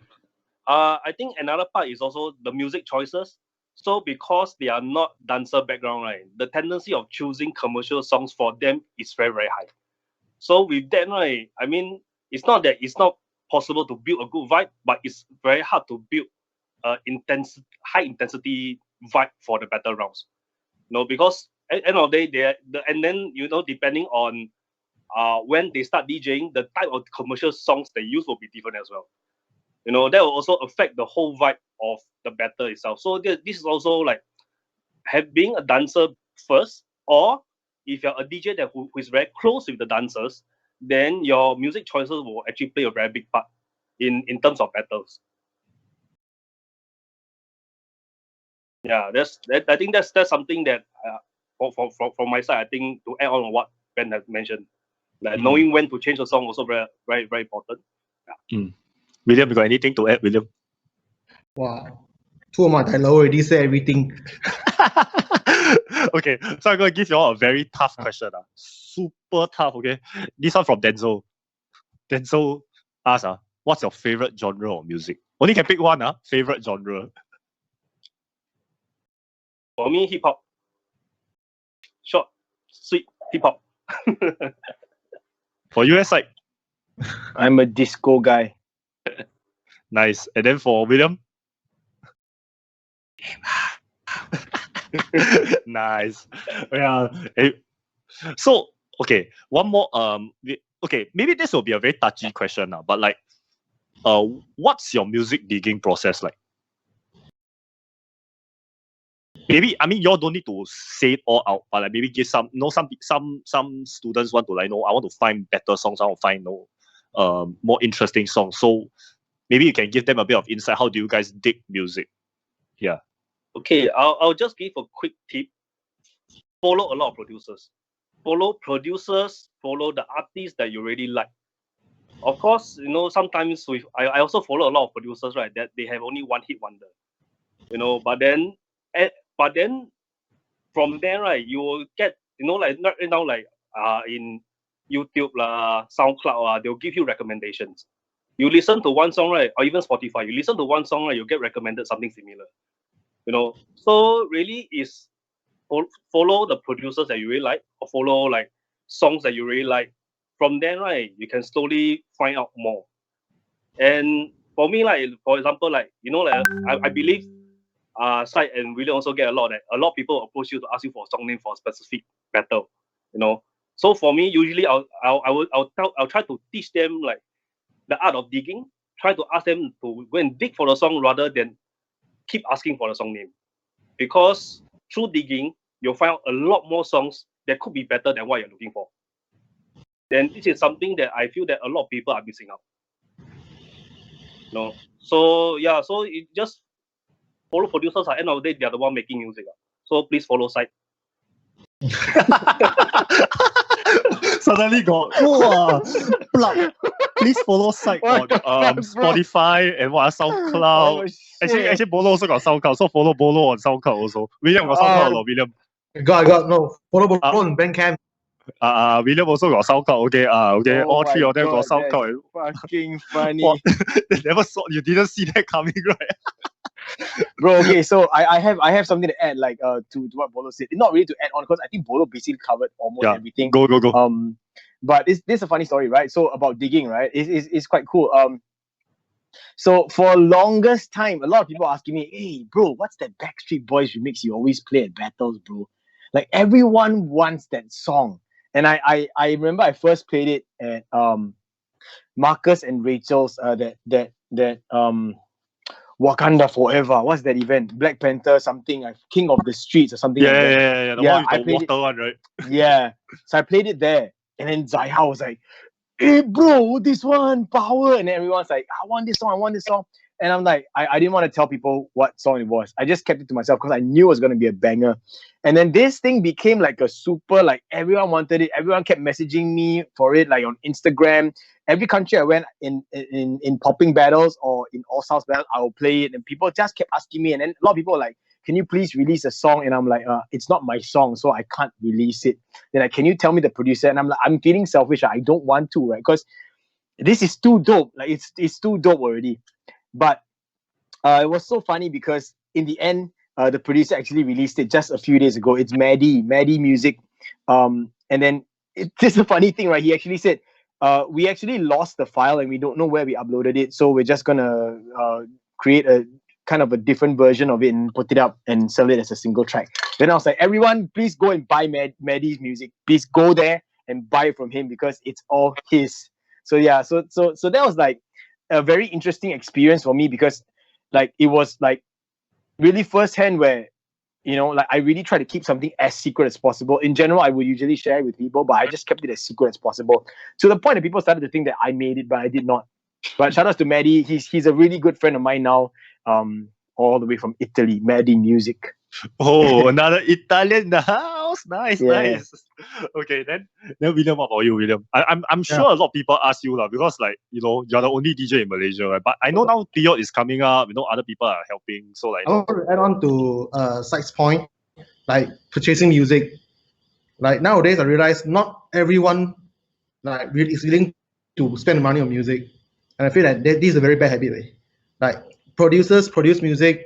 S4: I think another part is also the music choices. So because they are not dancer background, right, the tendency of choosing commercial songs for them is very, very high. So with that, right, I mean, it's not that it's not possible to build a good vibe, but it's very hard to build high intensity vibe for the battle rounds. Because at the end of the day, and then depending on when they start DJing, the type of commercial songs they use will be different as well. That will also affect the whole vibe of the battle itself. So this is also like being a dancer first, or if you're a DJ who is very close with the dancers, then your music choices will actually play a very big part in terms of battles. Yeah, I think that's something that from my side, I think to add on what Ben has mentioned, like knowing when to change the song also very, very, very important. Yeah.
S1: William, you got anything to add, William?
S3: wow, two of my dialogue already said everything.
S1: Okay, so I'm gonna give you all a very tough question. Super tough, okay? This one from Denzel. Denzel asks, what's your favorite genre of music? Only can pick one, favorite genre.
S4: For me, hip hop. Short, sweet hip hop.
S1: For you, Psyk?
S2: I'm a disco guy.
S1: Nice. And then for William? Nice. Yeah. So, okay, one more. Okay, maybe this will be a very touchy question now, but like, what's your music digging process like? maybe, I mean, y'all don't need to say it all out, but like maybe give some, some students want to like, I want to find better songs, I want to find, more interesting songs. So maybe you can give them a bit of insight. How do you guys dig music? Yeah.
S4: Okay, I'll just give a quick tip. Follow a lot of producers. Follow producers, follow the artists that you really like. Of course, sometimes I also follow a lot of producers, right, that they have only one hit wonder. But then from there, right, you will get, like right now, like in YouTube SoundCloud they'll give you recommendations. You listen to one song, right, or even Spotify, you listen to one song, right, you'll get recommended something similar. So really is follow the producers that you really like, or follow like songs that you really like. From there, right, you can slowly find out more. And for me, like for example, like like I believe Psyk and William also get a lot of people approach you to ask you for a song name for a specific battle. So for me, usually I'll try to teach them like the art of digging. Try to ask them to go and dig for the song rather than keep asking for the song name, because through digging you'll find out a lot more songs that could be better than what you're looking for. Then this is something that I feel that a lot of people are missing out. So yeah, so it just follow producers. At the end of the day, they're the one making music. So please follow Psyk.
S1: Suddenly got plug. Please follow Psyk on Spotify and SoundCloud. Actually, Bolo also got SoundCloud, so follow Bolo on SoundCloud also. William got SoundCloud or William?
S3: I got no. Follow Bolo on Bandcamp.
S1: William also got SoundCloud. Okay, okay.
S2: Oh
S1: All three
S2: my
S1: of them got
S2: God,
S1: SoundCloud.
S2: Fucking funny.
S1: They never saw. You didn't see that coming, right?
S2: Bro, okay, so I have something to add, like to what Bolo said. Not really to add on, because I think Bolo basically covered almost everything.
S1: Go.
S2: But this is a funny story, right? So about digging, right? It's quite cool. So for longest time, a lot of people asking me, "Hey, bro, what's that Backstreet Boys remix you always play at battles, bro?" Like everyone wants that song. And I remember I first played it at Marcus and Rachel's that Wakanda Forever. What's that event? Black Panther something, like King of the Streets or something like that.
S1: Yeah. The one with the water one, right?
S2: Yeah. So I played it there. And then Zaiha was like, "Hey bro, this one, power." And everyone's like, I want this song. And I'm like, I didn't want to tell people what song it was. I just kept it to myself because I knew it was going to be a banger. And then this thing became like a super, like everyone wanted it. Everyone kept messaging me for it, like on Instagram. Every country I went in popping battles or in all stars battles, I will play it. And people just kept asking me. And then a lot of people were like, "Can you please release a song?" And I'm like, it's not my song, so I can't release it. They're like, "Can you tell me the producer?" And I'm like, I'm feeling selfish. I don't want to, right? Because this is too dope. Like it's too dope already. But it was so funny because in the end, the producer actually released it just a few days ago. It's Maddie Music. And then it's a funny thing, right? He actually said, we actually lost the file and we don't know where we uploaded it. So we're just going to create a kind of a different version of it and put it up and sell it as a single track. Then I was like, everyone, please go and buy Maddie's music. Please go there and buy it from him because it's all his. So yeah, so that was like a very interesting experience for me because like it was like really firsthand where, like I really try to keep something as secret as possible. In general, I would usually share it with people, but I just kept it as secret as possible to the point that people started to think that I made it, but I did not. But shout out to Maddie. He's a really good friend of mine now, all the way from Italy, Maddie Music.
S1: Oh, another Italian in the house. Nice. Okay, then William, what about you, William? I'm sure a lot of people ask you because like you're the only DJ in Malaysia, right? But I know now Theo is coming up. Other people are helping. So like
S3: I want to add on to Psyk's point, like purchasing music. Like nowadays, I realize not everyone like is willing to spend money on music, and I feel like this is a very bad habit. Like producers produce music.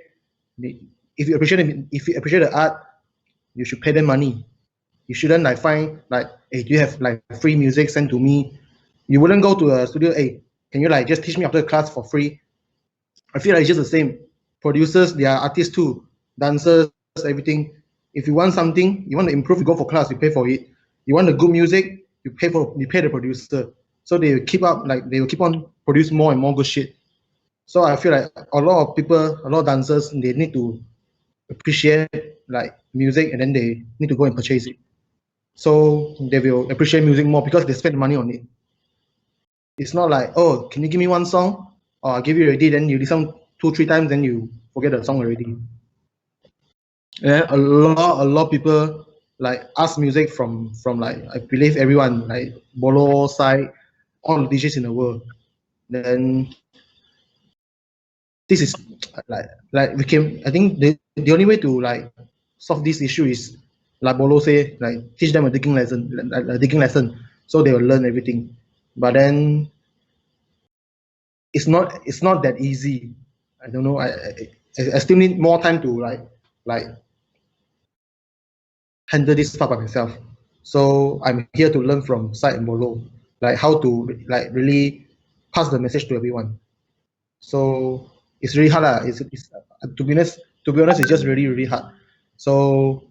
S3: If you appreciate the art, you should pay them money. You shouldn't like find like, "Hey, do you have like free music sent to me?" You wouldn't go to a studio. "Hey, can you like just teach me after class for free?" I feel like it's just the same. Producers, they are artists too, dancers, everything. If you want something, you want to improve, you go for class, you pay for it. You want the good music, you pay the producer. So they will keep on producing more and more good shit. So I feel like a lot of people, a lot of dancers, they need to appreciate like music and then they need to go and purchase it. So they will appreciate music more because they spend money on it. It's not like, oh, can you give me one song? Or I'll give you already, then you listen 2-3 times, then you forget the song already. And a lot of people like ask music from like, I believe everyone, like Bolo, Psyk, all the DJs in the world. Then this is like we can, I think the only way to like solve this issue is like Bolo say, like teach them a digging lesson, so they will learn everything. But then it's not that easy. I don't know. I still need more time to like handle this part by myself. So I'm here to learn from Psyk and Bolo, like how to like really pass the message to everyone. So it's really hard. It's to be honest, it's just really hard. So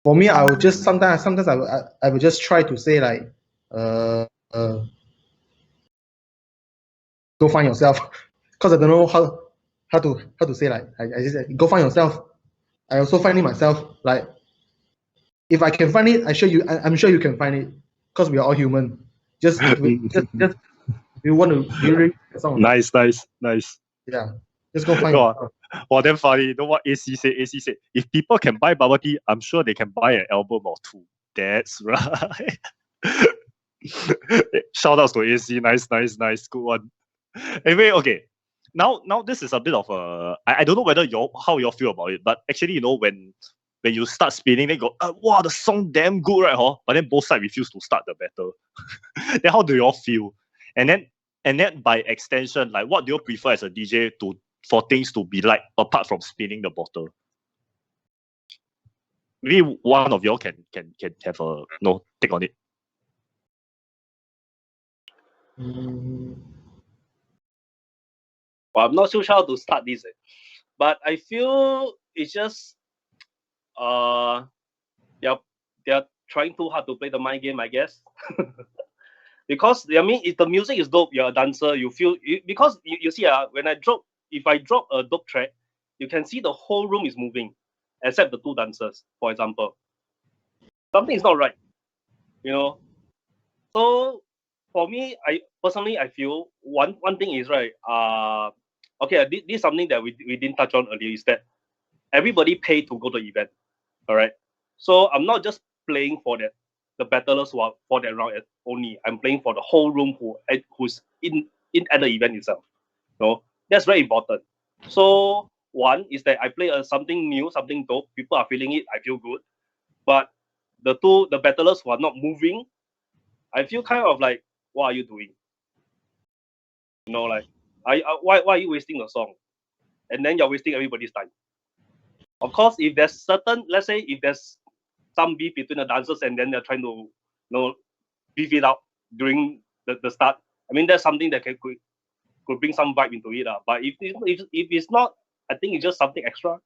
S3: for me, I would just sometimes I would just try to say like uh, uh go find yourself, because I don't know how to say, like I just go find yourself. I also find it myself. Like if I can find it, I'm sure you can find it, because we are all human. Just we want to really song.
S1: Nice.
S3: Yeah, just go find
S1: Wow.
S3: yourself.
S1: Wow, damn funny. You know what AC said? AC said, if people can buy bubble tea, I'm sure they can buy an album or two. That's right. Shout outs to AC. Nice. Good one. Anyway, okay. Now this is a bit of a I don't know whether how you feel about it, but actually, when you start spinning, they go, wow, the song damn good, right? Huh? But then both sides refuse to start the battle. Then how do you all feel? And then by extension, like what do you prefer as a DJ for things to be like apart from spinning the bottle? Maybe one of y'all can have a take on it.
S4: Well, I'm not so sure how to start this, but I feel it's just they're trying too hard to play the mind game, I guess. Because I mean, if the music is dope, you're a dancer, you feel because you see, if I drop a dope track, you can see the whole room is moving, except the two dancers, for example. Something is not right, you know. So for me, I personally feel one thing is right. Okay, this is something that we didn't touch on earlier, is that everybody pay to go to the event. All right. So I'm not just playing for the battlers who are for that round only. I'm playing for the whole room who's in at the event itself. No, that's very important. So one is that I play something new, something dope. People are feeling it. I feel good. But the battlers who are not moving, I feel kind of like, what are you doing? Like, why are you wasting the song? And then you're wasting everybody's time. Of course, if there's let's say if there's some beef between the dancers and then they're trying to beef it out during the start, I mean, that's something that could bring some vibe into it. But if it's not, I think it's just something extra.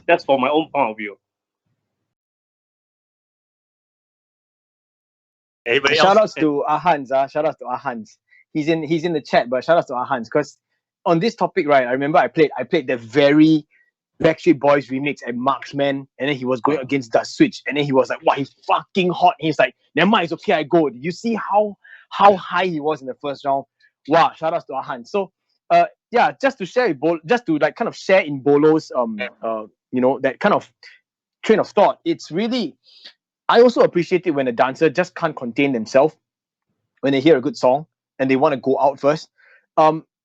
S4: That's for my own point of view.
S2: Shout outs to Ahans. Shout outs to Ahans. He's in the chat, but shout outs to Ahans, because on this topic, right, I remember I played the very Backstreet Boys remix at Marksman, and then he was going against the Switch, and then he was like, wow, he's fucking hot. He's like, never mind, it's okay, I go. Did you see how high he was in the first round? Wow, shout outs to Ahans. So yeah, just to share with Bolo, just to like kind of share in Bolo's that kind of train of thought. It's really, I also appreciate it when a dancer just can't contain themselves when they hear a good song and they want to go out first.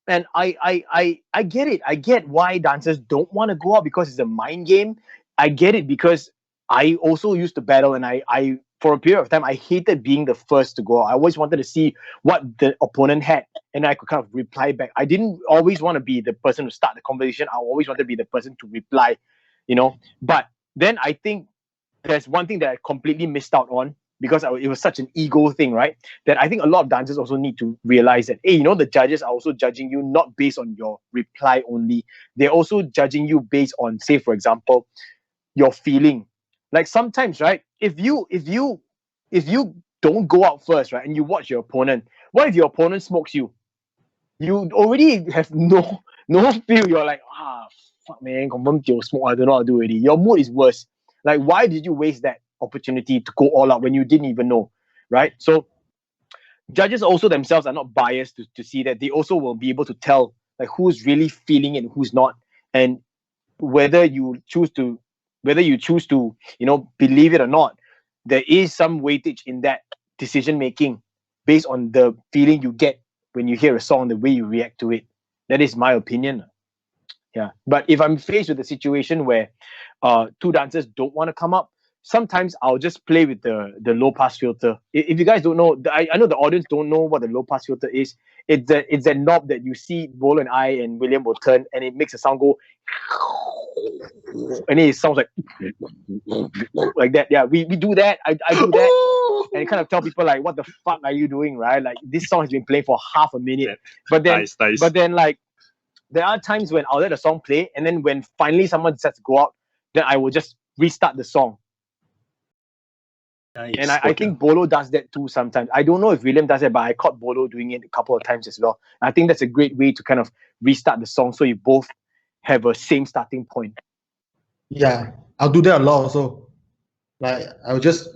S2: And I get it. I get why dancers don't want to go out, because it's a mind game. I get it, because I also used to battle, and I for a period of time I hated being the first to go out. I always wanted to see what the opponent had, and I could kind of reply back. I didn't always want to be the person to start the conversation. I always wanted to be the person to reply, But then I think there's one thing that I completely missed out on, because it was such an ego thing, right? That I think a lot of dancers also need to realize that, hey, the judges are also judging you not based on your reply only. They're also judging you based on, say, for example, your feeling. Like sometimes, right? If you don't go out first, right, and you watch your opponent, what if your opponent smokes you? You already have no feel. You're like, fuck man, confirm tio smoke, I don't know how to do already. Your mood is worse. Like, why did you waste that opportunity to go all out when you didn't even know, right? So judges also themselves are not biased to see that. They also will be able to tell like who's really feeling it and who's not, and whether you choose to believe it or not, there is some weightage in that decision making based on the feeling you get when you hear a song, the way you react to it. That is my opinion. Yeah, but if I'm faced with a situation where two dancers don't want to come up, sometimes I'll just play with the low pass filter. If you guys don't know, I know the audience don't know what the low pass filter is. It's that knob that you see Bolo and I and William will turn, and it makes a sound go, and it sounds like that. Yeah, we do that. I do that, and kind of tell people like, what the fuck are you doing, right? Like, this song has been playing for half a minute, but then like, there are times when I'll let the song play, and then when finally someone decides to go out, then I will just restart the song.
S1: Nice.
S2: And I think Bolo does that too sometimes. I don't know if William does it, but I caught Bolo doing it a couple of times as well. I think that's a great way to kind of restart the song so you both have a same starting point.
S3: Yeah, I'll do that a lot also. Like, I'll just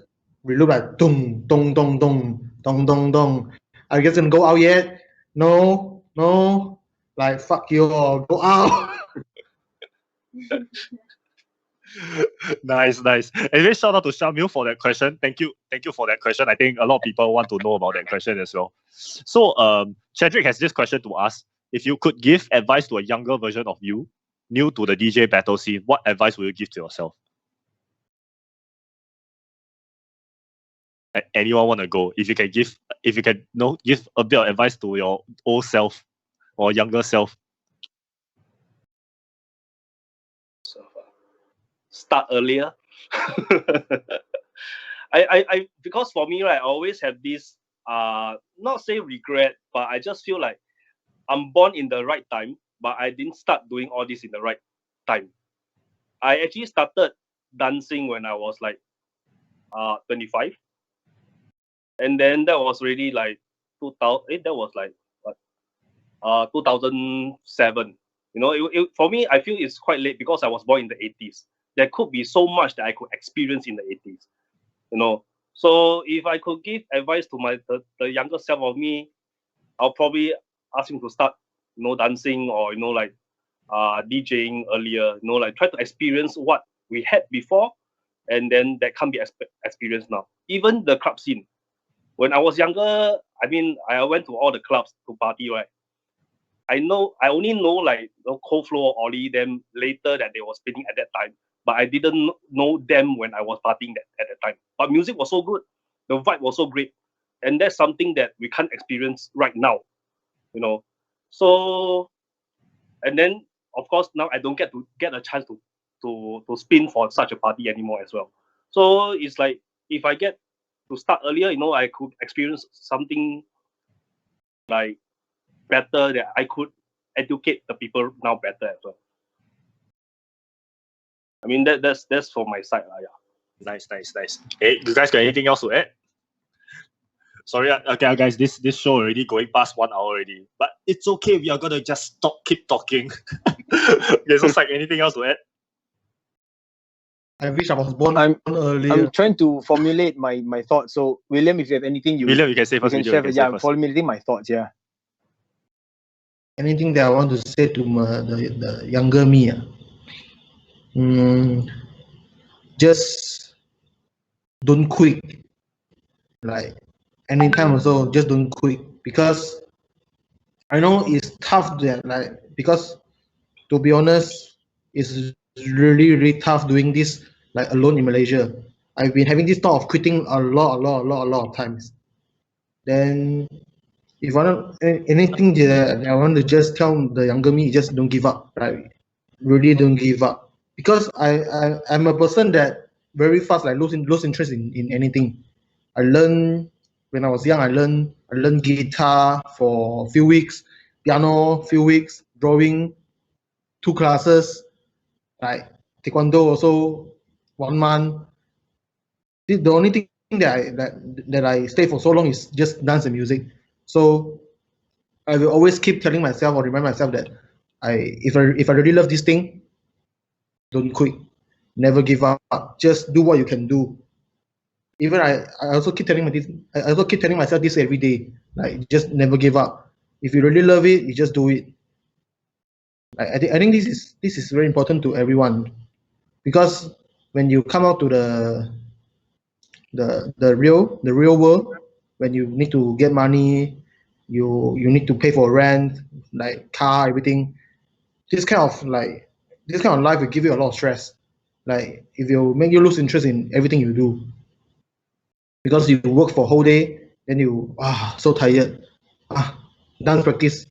S3: reloop like dong dong dong dong dong dong dong. Are you guys gonna go out yet? No, no. Like, fuck you all, go out.
S1: Nice. Anyway, shout out to Shamil for that question. Thank you for that question. I think a lot of people want to know about that question as well. So, Chadric has this question to ask: if you could give advice to a younger version of you, new to the DJ battle scene, what advice would you give to yourself? Anyone want to go? If you can give a bit of advice to your old self or younger self.
S4: Start earlier. I because for me, right, I always have this not say regret, but I just feel like I'm born in the right time, but I didn't start doing all this in the right time. I actually started dancing when I was like 25, and then that was really like 2000. That was like what, 2007. You know, for me, I feel it's quite late because I was born in the 80s. There could be so much that I could experience in the 80s. You know, so if I could give advice to the younger self of me, I'll probably ask him to start, dancing or like DJing earlier. Like try to experience what we had before, and then that can't be experienced now. Even the club scene. When I was younger, I mean, I went to all the clubs to party, right? I only know like Cold Flow, Ollie, them later that they were spinning at that time. But I didn't know them when I was partying at that time. But music was so good. The vibe was so great. And that's something that we can't experience right now. So, and then, of course, now I don't get a chance to spin for such a party anymore as well. So it's like, if I get to start earlier, I could experience something like better that I could educate the people now better as well. I mean, that's for my side. Yeah.
S1: Nice. Hey, you guys got anything else to add? Sorry, okay, guys, this show already going past 1 hour already, but it's okay. We are gonna just keep talking. Okay, so Psyk, anything else to add?
S3: I wish I was born earlier.
S2: I'm trying to formulate my thoughts. So, William, if you have anything, you
S1: can say first.
S2: I'm formulating my thoughts. Yeah.
S3: Anything that I want to say to the younger me? Just don't quit. Like, anytime also, just don't quit, because I know it's tough because to be honest, it's really tough doing this like alone in Malaysia. I've been having this thought of quitting a lot of times. Then if I don't anything that I want to just tell the younger me, just don't give up. Like, really don't give up, because I'm a person that very fast like lose interest in anything. I learned when I was young. I learned guitar for a few weeks, piano few weeks, drawing 2 classes, like taekwondo also 1 month. The only thing that I stay for so long is just dance and music. So I will always keep telling myself or remind myself that if I really love this thing, don't quit, never give up. Just do what you can do. Even I also keep telling myself this every day. Like just never give up. If you really love it, you just do it. I think this is very important to everyone, because when you come out to the real world, when you need to get money, you need to pay for rent, like car, everything. This kind of life will give you a lot of stress. Like if you make you lose interest in everything you do, because you work for a whole day, then you so tired, dance practice,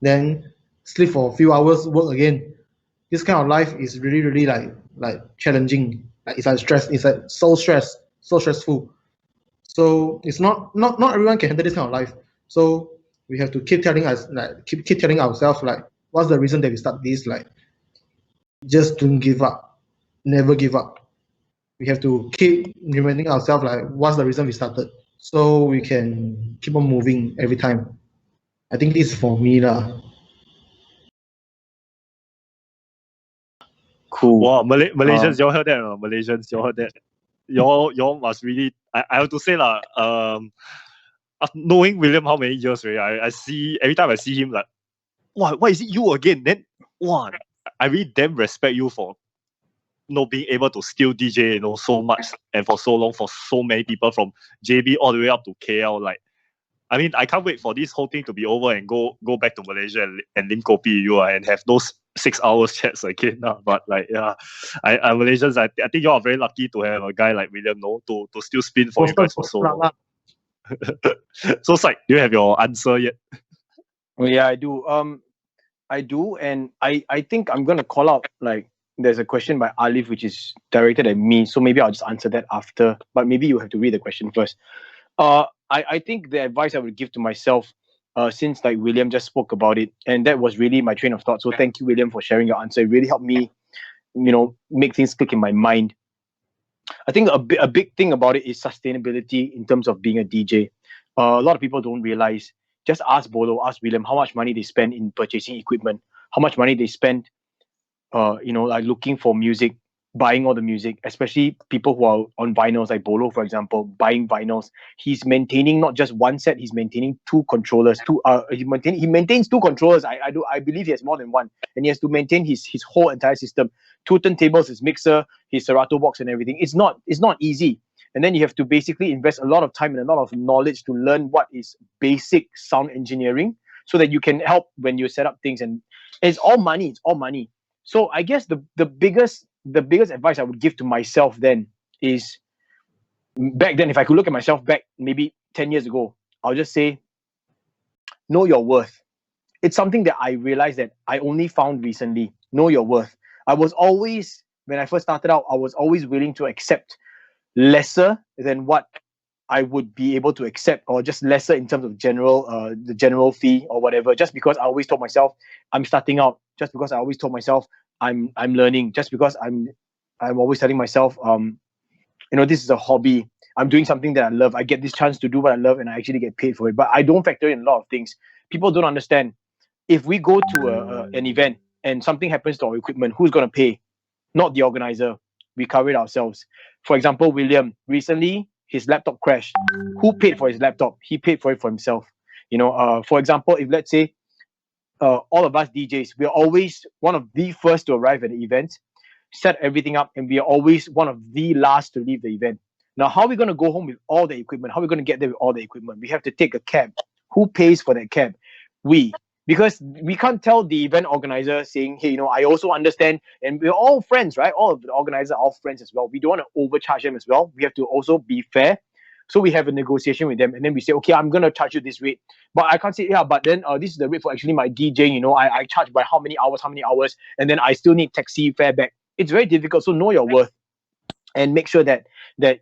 S3: then sleep for a few hours, work again. This kind of life is really really like challenging. Like it's like stress. It's like so stressful. So it's not everyone can handle this kind of life. So we have to keep telling us keep telling ourselves like what's the reason that we start this, like just don't give up, never give up. We have to keep reminding ourselves like what's the reason we started, so we can keep on moving every time. I think this is for me lah.
S2: Cool.
S1: Wow, Malaysians, y'all heard that? Malaysians, y'all heard that? Y'all must really. I have to say lah. After knowing William how many years already, I see every time I see him like, wow, why is it you again? Then wow, I really damn respect you for being able to still DJ so much and for so long for so many people from JB all the way up to KL. Like, I mean, I can't wait for this whole thing to be over and go back to Malaysia and lim kopi you and have those 6 hours chats again. But like, yeah, I Malaysians, I think you are very lucky to have a guy like William, to still spin for you guys for so long. So, Psyk, do you have your answer yet?
S2: Oh, yeah, I do. I do, and I think I'm gonna call out, like, there's a question by Alif which is directed at me, so maybe I'll just answer that after. But maybe you have to read the question first. I think the advice I would give to myself, since like William just spoke about it, and that was really my train of thought. So thank you, William, for sharing your answer. It really helped me, make things click in my mind. I think a big thing about it is sustainability in terms of being a DJ. A lot of people don't realize. Just ask Bolo, ask William how much money they spend in purchasing equipment, how much money they spend, like looking for music, buying all the music, especially people who are on vinyls, like Bolo, for example, buying vinyls. He's maintaining not just one set, he's maintaining two controllers. He maintains two controllers. I believe he has more than one, and he has to maintain his whole entire system. Two turntables, his mixer, his Serato box, and everything. It's not easy. And then you have to basically invest a lot of time and a lot of knowledge to learn what is basic sound engineering, so that you can help when you set up things. And it's all money. It's all money. So I guess the biggest advice I would give to myself then is, back then, if I could look at myself back maybe 10 years ago, I'll just say, know your worth. It's something that I realized that I only found recently. Know your worth. When I first started out, I was always willing to accept lesser than what I would be able to accept, or just lesser in terms of the general fee or whatever, just because I always told myself I'm starting out, just because I always told myself I'm learning, just because I'm always telling myself, this is a hobby. I'm doing something that I love. I get this chance to do what I love, and I actually get paid for it. But I don't factor in a lot of things. People don't understand. If we go to an event and something happens to our equipment, who's going to pay? Not the organizer. We cover it ourselves. For example, William, recently his laptop crashed. Who paid for his laptop? He paid for it for himself. For example, if let's say all of us DJs, we're always one of the first to arrive at the event, set everything up, and we are always one of the last to leave the event. Now, how are we going to go home with all the equipment? How are we going to get there with all the equipment? We have to take a cab. Who pays for that cab? We. Because we can't tell the event organizer saying, hey, I also understand, and we're all friends, right? All of the organizers are all friends as well. We don't want to overcharge them as well. We have to also be fair. So we have a negotiation with them, and then we say, okay, I'm going to charge you this rate. But I can't say, yeah, but then this is the rate for actually my DJing. I charge by how many hours, and then I still need taxi fare back. It's very difficult. So know your worth, and make sure that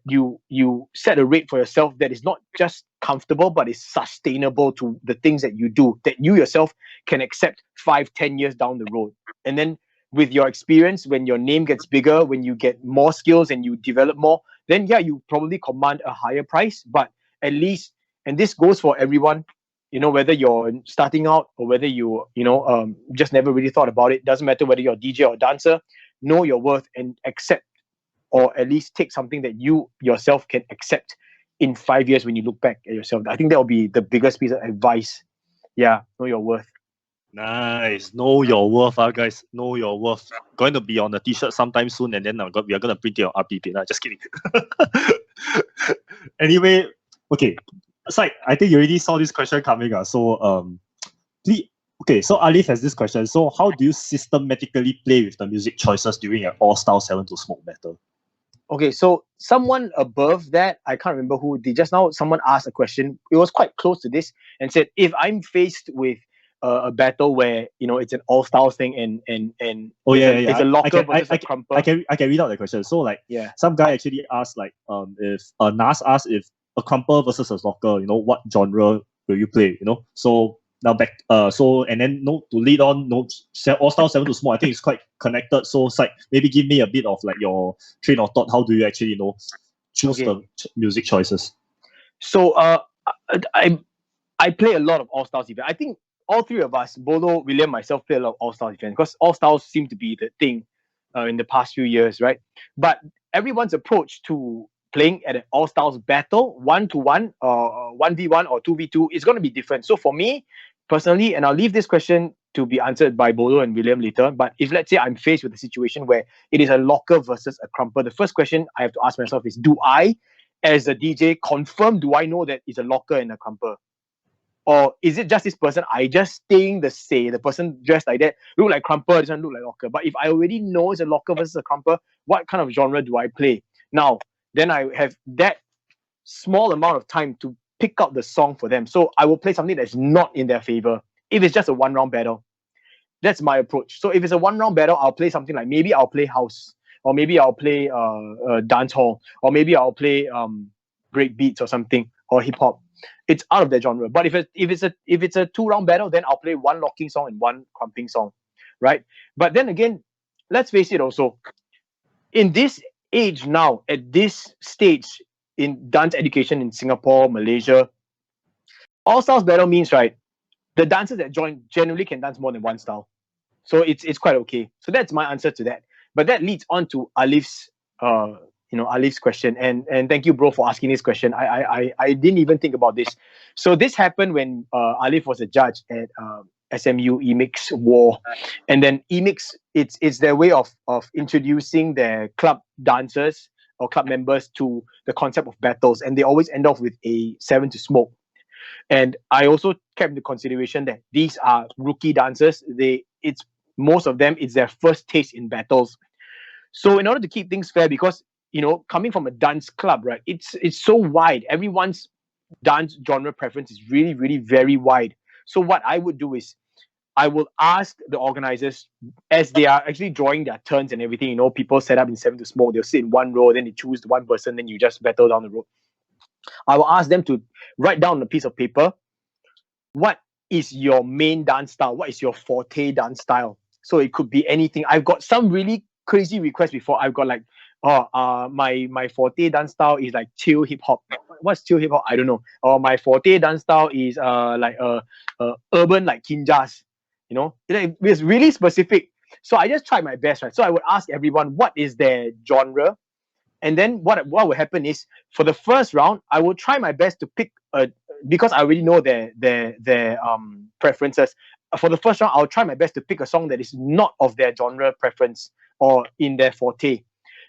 S2: you set a rate for yourself that is not just comfortable, but is sustainable to the things that you do, that you yourself can accept 5-10 years down the road. And then with your experience, when your name gets bigger, when you get more skills and you develop more, then yeah, you probably command a higher price. But at least, and this goes for everyone, whether you're starting out or whether you just never really thought about it, doesn't matter whether you're a DJ or a dancer, know your worth and accept, or at least take something that you yourself can accept in 5 years when you look back at yourself. I think that will be the biggest piece of advice. Yeah, know your worth.
S1: Nice. Know your worth, guys. Know your worth. Going to be on a t-shirt sometime soon, and then we are going to print it on RPP. Just kidding. Anyway, okay. Psyk, I think you already saw this question coming. So Alif has this question. So how do you systematically play with the music choices during an all-style 7 to smoke battle?
S2: Okay, so someone above that, I can't remember who did just now, someone asked a question. It was quite close to this and said, if I'm faced with a battle where, it's an all-styles thing and it's a locker versus a crumper.
S1: I can read out the question. So some guy actually asked if Nas asked if a crumper versus a locker, what genre will you play? So now back and then to lead on, all-style 7 to smoke, I think it's quite connected. So Psych, maybe give me a bit of your train of thought. How do you actually choose the music choices?
S2: So I play a lot of all-styles events. I think all three of us, Bolo, William, myself, play a lot of all-styles events because all-styles seem to be the thing in the past few years, right? But everyone's approach to playing at an all-styles battle, 1-to-1, 1v1 or 2v2, is going to be different. So for me, personally, and I'll leave this question to be answered by Bolo and William later, but if let's say I'm faced with a situation where it is a locker versus a crumper, the first question I have to ask myself is, do I, as a DJ, confirm, do I know that it's a locker and a crumper? Or is it just this person, I just think the person dressed like that, look like crumper, doesn't look like locker. But if I already know it's a locker versus a crumper, what kind of genre do I play? Now, then I have that small amount of time to pick out the song for them. So I will play something that's not in their favor. If it's just a one-round battle, that's my approach. So if it's a one-round battle, I'll play something like, maybe I'll play house, or maybe I'll play dance hall, or maybe I'll play break beats or something, or hip hop. It's out of their genre. But if it's a 2-round battle, then I'll play one locking song and one crumping song, right? But then again, let's face it also, in this age now, at this stage in dance education in Singapore, Malaysia, all-styles battle means, right, the dancers that join generally can dance more than one style. So it's quite okay. So that's my answer to that. But that leads on to Alif's Alif's question, and thank you, bro, for asking this question. I didn't even think about this. So this happened when Alif was a judge at SMU EMIX War, and then EMIX, it's their way of introducing their club dancers or club members to the concept of battles, and they always end off with a 7 to smoke. And I also kept into consideration that these are rookie dancers. Most of them, it's their first taste in battles. So in order to keep things fair, because coming from a dance club, right, it's so wide. Everyone's dance genre preference is really, really very wide. So what I would do is I will ask the organizers, as they are actually drawing their turns and everything, people set up in 7 to smoke, they'll sit in one row, then they choose the one person, then you just battle down the road. I will ask them to write down on a piece of paper, what is your main dance style? What is your forte dance style? So it could be anything. I've got some really crazy requests before. I've got my forte dance style is like chill hip hop. What's chill hip hop? I don't know. Or my forte dance style is urban like kinjas. It's really specific. So I just tried my best, right? So I would ask everyone what is their genre, and then what will happen is, for the first round, I will try my best to pick because I already know their preferences. For the first round, I'll try my best to pick a song that is not of their genre preference or in their forte.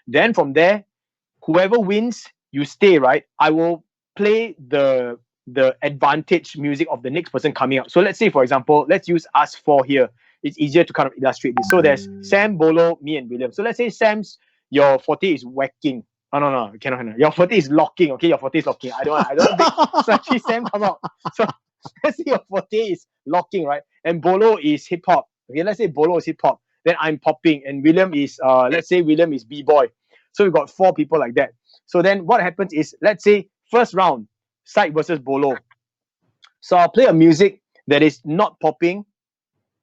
S2: Then from there, whoever wins, you stay, right? I will play the advantage music of the next person coming up. So let's say, for example, let's use us four here. It's easier to kind of illustrate this. So there's Sam, Bolo, me, and William. So let's say your forte is whacking. Oh, no, cannot. Your forte is locking, okay? Your forte is locking. I don't think so actually Sam come out. So let's say your forte is locking, right? And Bolo is hip hop. Okay, let's say Bolo is hip hop. Then I'm popping, and William is let's say William is b-boy. So we've got 4 people like that. So then what happens is, let's say first round, Psyk versus Bolo. So I'll play a music that is not popping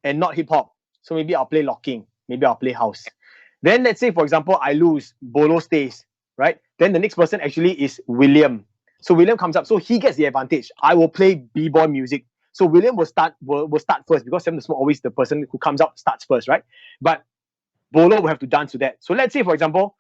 S2: and not hip hop. So maybe I'll play locking, maybe I'll play house. Then let's say, for example, I lose, Bolo stays, right? Then the next person actually is William. So William comes up, so he gets the advantage. I will play b-boy music. So William will start first, because 7 to smoke, always the person who comes out starts first, right? But Bolo will have to dance to that. So let's say, for example,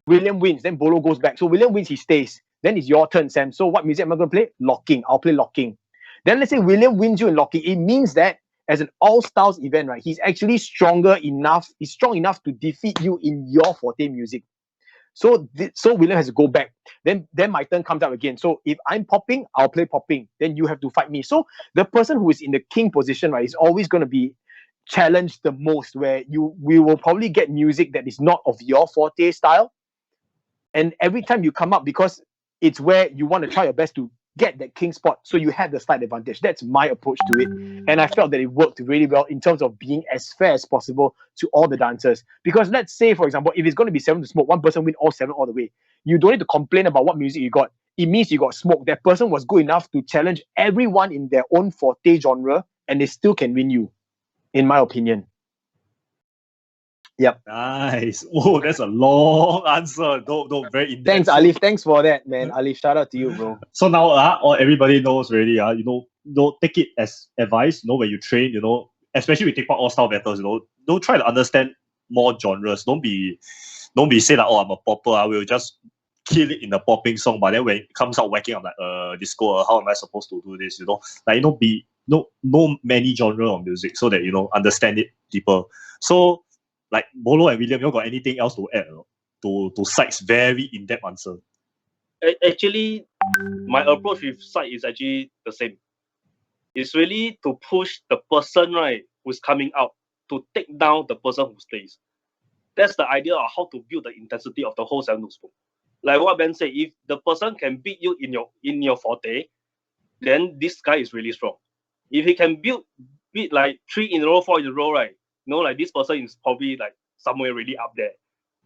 S2: William wins, then Bolo goes back. So William wins, he stays. Then it's your turn, Sam. So what music am I going to play? Locking. I'll play locking. Then let's say William wins you in locking. It means that as an all-styles event, right, he's actually strong enough to defeat you in your forte music. So William has to go back. Then my turn comes out again. So if I'm popping, I'll play popping. Then you have to fight me. So the person who is in the king position, right, is always going to be challenged the most, where we will probably get music that is not of your forte style. And every time you come up, because it's where you want to try your best to get that king spot, so you have the slight advantage. That's my approach to it. And I felt that it worked really well in terms of being as fair as possible to all the dancers. Because let's say, for example, if it's going to be 7 to smoke, one person win all 7 all the way. You don't need to complain about what music you got. It means you got smoke. That person was good enough to challenge everyone in their own forte genre, and they still can win you, in my opinion. Yep.
S1: Nice. Oh, that's a long answer. No, very in-depth.
S2: Thanks, Alif. Thanks for that, man. Alif, shout out to you, bro.
S1: So now, everybody knows already. Don't take it as advice. When you train, especially with take part all style battles, don't try to understand more genres. Don't be say like, oh, I'm a popper. I will just kill it in the popping song. But then when it comes out whacking, I'm like, disco. How am I supposed to do this? Know many genre of music so that understand it deeper. So. Like Bolo and William, you got anything else to add to Psyk's very in-depth answer?
S4: Actually, my approach with Psyk is actually the same. It's really to push the person, right, who's coming out to take down the person who stays. That's the idea of how to build the intensity of the whole 7 to smoke. Like what Ben said, if the person can beat you in your forte, then this guy is really strong. If he can beat like 3 in a row, 4 in a row, right? Like this person is probably like somewhere really up there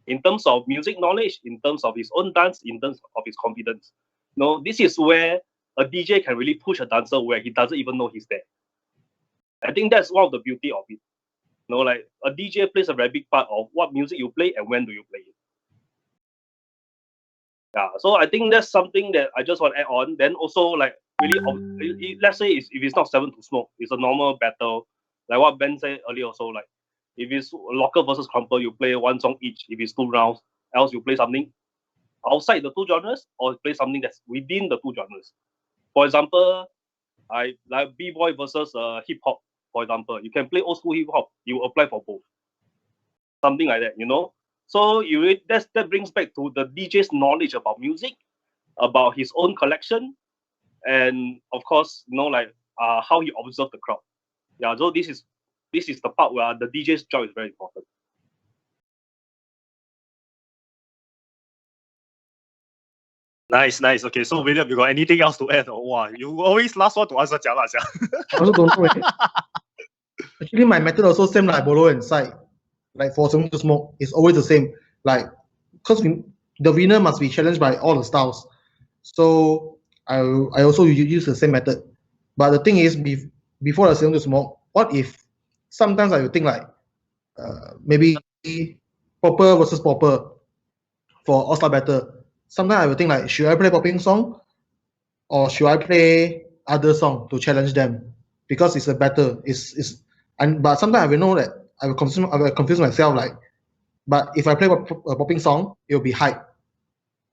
S4: in terms of music knowledge, in terms of his own dance, in terms of his confidence. This is where a DJ can really push a dancer where he doesn't even know he's there. I think that's one of the beauty of it. Like a DJ plays a very big part of what music you play and when do you play it. Yeah, so I think that's something that I just want to add on. Then also like really, let's say if it's not 7 to smoke, it's a normal battle. Like what Ben said earlier also, like if it's locker versus crumple, you play 1 song each if it's 2 rounds. Else you play something outside the 2 genres or play something that's within the 2 genres. For example, I like B-boy versus hip hop, for example. You can play old school hip hop, you apply for both. Something like that, So that brings back to the DJ's knowledge about music, about his own collection, and of course, how he observes the crowd. Yeah, so this is the part where the DJ's job is very important.
S1: Nice. Okay, so William, you got anything else to add? Wow, you always last one to answer jialat, sia.
S3: I also don't know. Actually, my method also same like Bolo and Psyk. Like for 7 to smoke, it's always the same. Like, because the winner must be challenged by all the styles. So I also use the same method. But the thing is, before the 7 to smoke, what if sometimes I will think like maybe popper versus popper for all-star battle. Sometimes I will think like, should I play popping song or should I play other song to challenge them? Because it's a battle. But sometimes I will know that I will confuse myself like, but if I play a popping song, it will be hype,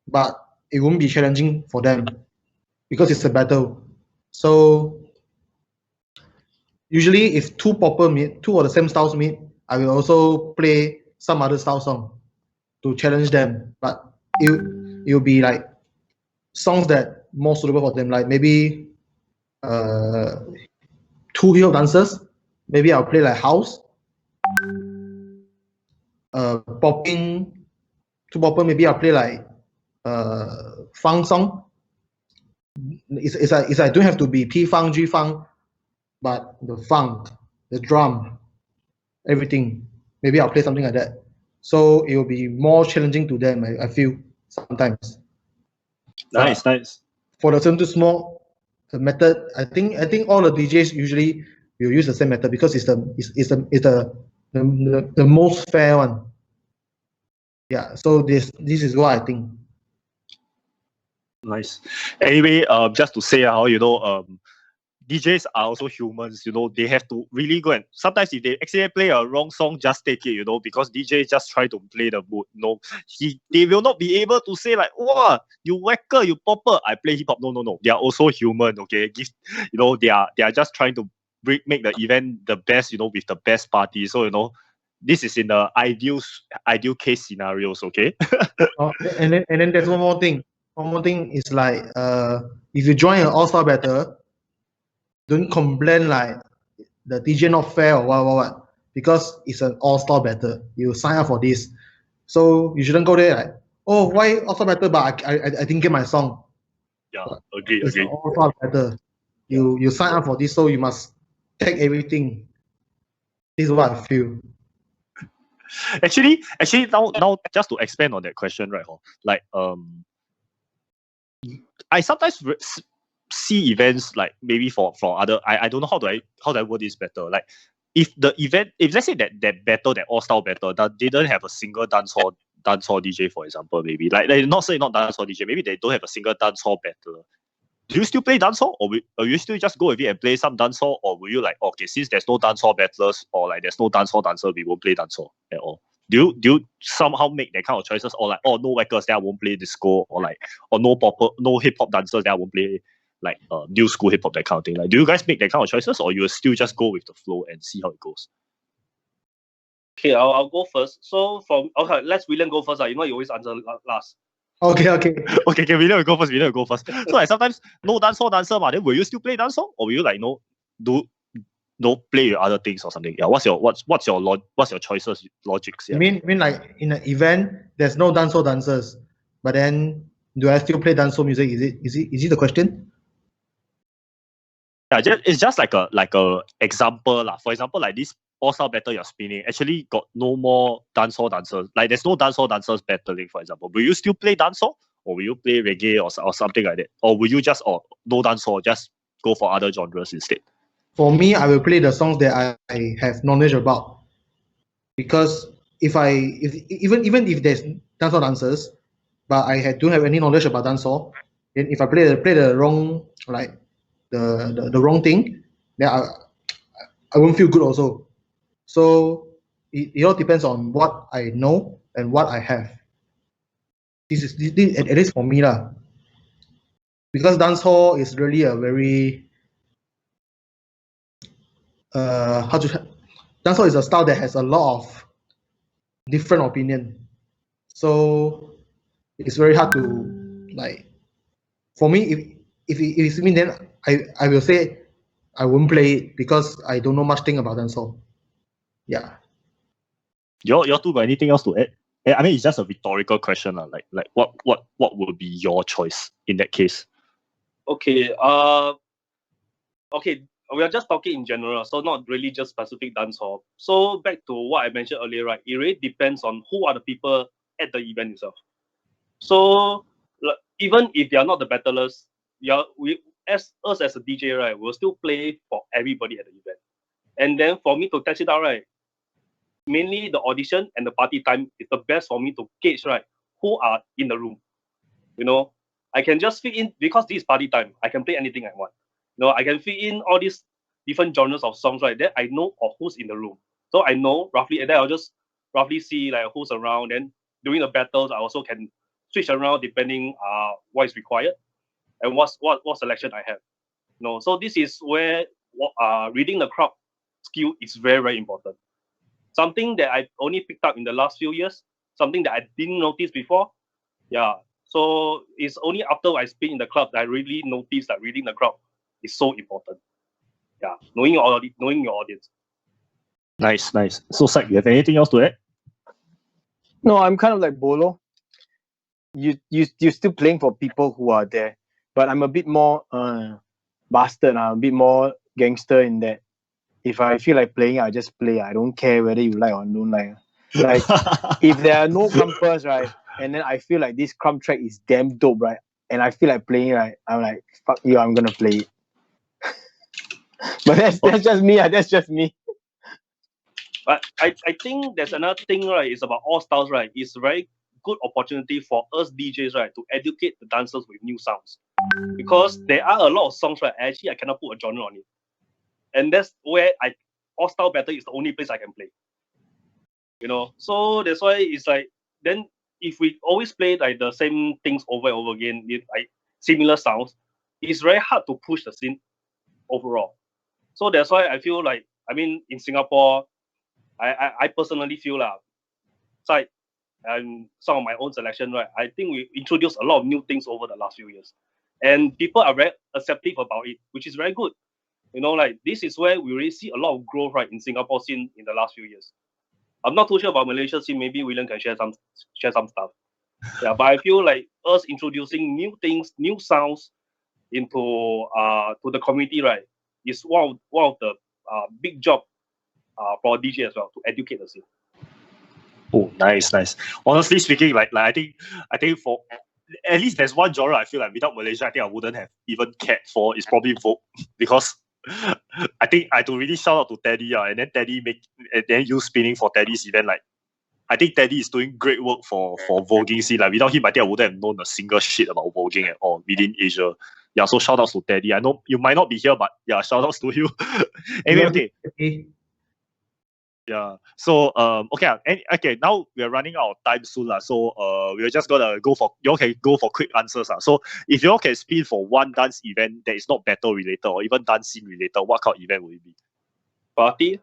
S3: but it won't be challenging for them because it's a battle. So usually if 2 popper meet, 2 of the same styles meet, I will also play some other style song to challenge them, but it will be like songs that more suitable for them, like maybe 2 hip hop dancers. Maybe I'll play like house. Popping, 2 popper, maybe I'll play like funk song. It's like don't have to be P funk, G funk, but the funk, the drum, everything. Maybe I'll play something like that. So it will be more challenging to them, I feel sometimes.
S1: Nice.
S3: For the 7 to smoke, the method, I think all the DJs usually will use the same method because it's the most fair one. Yeah. So this is what I think.
S1: Nice. Anyway, just to say how DJs are also humans, you know, they have to really go and sometimes if they accidentally play a wrong song, just take it, you know, because DJs just try to play the mood. No, they will not be able to say like, wow, you whacker, you popper, I play hip hop. No. They are also human, okay? You know, they are just trying to make the event the best, you know, with the best party. So, you know, this is in the ideal case scenarios, okay?
S3: And then there's one more thing. One more thing is like if you join an all-star battle, don't complain like the DJ not fair or what because it's an all-star battle. You sign up for this, so you shouldn't go there like, oh, why all-star battle but I didn't get my song.
S1: Yeah, agree.
S3: It's an all-star battle. You sign up for this, so you must take everything. This is what I feel.
S1: Actually, now just to expand on that question, right? Like I sometimes see events like maybe for other I don't know how do I word this better. Like if let's say that battle, that all-star battle, that they don't have a single dancehall DJ, for example, maybe like not dancehall DJ, maybe they don't have a single dancehall battle. Do you still play dancehall, or will you still just go with it and play some dancehall, or will you like, okay, since there's no dancehall battlers or like there's no dancehall dancer, we won't play dancehall at all? Do you somehow make that kind of choices, or like, oh, no whackers, then I won't play disco, or like, or no hip hop dancers, then I won't play like new school hip hop, that kind of thing? Like, do you guys make that kind of choices, or you will still just go with the flow and see how it goes?
S4: Okay, I'll go first. So let's William go first. You know, you always answer last.
S3: Okay.
S1: We need to go first. So like sometimes no dancehall dancer, then will you still play dancehall, or will you like no play with other things or something? Yeah, what's your choices logics? Yeah.
S3: You mean like in an event there's no dancehall dancers, but then do I still play dancehall music? Is it the question?
S1: Yeah, it's just like a example lah. For example, like this all-star battle you're spinning actually got no more dancehall dancers. Like there's no dancehall dancers battling, for example. Will you still play dancehall, or will you play reggae or something like that? Or will you just no dancehall, just go for other genres instead?
S3: For me, I will play the songs that I have knowledge about. Because even if there's dancehall dancers, but don't have any knowledge about dancehall, then if I play the wrong like the wrong thing, then I won't feel good also. So it all depends on what I know and what I have. This at least for me lah. Because dancehall is really a very dancehall is a style that has a lot of different opinion. So it's very hard to like. For me, if it's me, then I will say I won't play it because I don't know much thing about dancehall. Yeah.
S1: You two got anything else to add? I mean, it's just a rhetorical question, like what would be your choice in that case?
S4: Okay. Okay. We are just talking in general, so not really just specific dancehall. So back to what I mentioned earlier, right? It really depends on who are the people at the event itself. So even if they are not the battlers, as a DJ, right, we'll still play for everybody at the event. And then for me to test it out, right, mainly the audition and the party time is the best for me to gauge, right, who are in the room. You know, I can just fit in because this is party time. I can play anything I want. You know, I can fit in all these different genres of songs, right? Then I know of who's in the room. So I know roughly, and then I'll just roughly see like who's around. Then during the battles, I also can switch around depending what is required and what selection I have. You know, so this is where reading the crowd skill is very, very important. Something that I only picked up in the last few years, something that I didn't notice before. Yeah. So it's only after I spin in the club that I really noticed that reading the crowd is so important. Yeah. Knowing your audience.
S1: Nice. So Psyk, you have anything else to add?
S2: No, I'm kind of like Bolo. You're still playing for people who are there, but I'm a bit more bastard. I'm a bit more gangster in that. If I feel like playing, I just play. I don't care whether you like or don't like. Like if there are no compass, right, and then I feel like this crumb track is damn dope, right, and I feel like playing, right, I'm like, fuck you, I'm gonna play it. But that's just me. That's just me.
S4: But I think there's another thing, right? It's about all styles, right? It's very good opportunity for us DJs, right, to educate the dancers with new sounds. Because there are a lot of songs, right, actually I cannot put a genre on it. And that's where All Style Battle is the only place I can play. You know, so that's why it's like, then if we always play like the same things over and over again, like similar sounds, it's very hard to push the scene overall. So that's why I feel like, I mean, in Singapore, I personally feel Psyk and some of my own selection, right, I think we introduced a lot of new things over the last few years. And people are very accepting about it, which is very good. You know, like this is where we really see a lot of growth, right, in Singapore scene in the last few years. I'm not too sure about Malaysia scene. Maybe William can share some stuff. Yeah, but I feel like us introducing new things, new sounds into to the community, right, is one of the big job for DJ as well, to educate the scene.
S1: Oh, nice. Honestly speaking, like I think for at least there's one genre I feel like without Malaysia, I think I wouldn't have even cared for. It's probably Vogue, because I think I had to really shout out to Teddy, and then then you spinning for Teddy's event. Like, I think Teddy is doing great work for voguing scene. Like, without him, I think I wouldn't have known a single shit about voguing at all within Asia. Yeah, so shout outs to Teddy. I know you might not be here, but yeah, shout outs to you. Anyway, okay. Yeah. So okay. Now we are running out of time soon, so we're just gonna go for, you all can go for quick answers. So if you all can spin for one dance event that is not battle related or even dance scene related, what kind of event will it be?
S4: Party.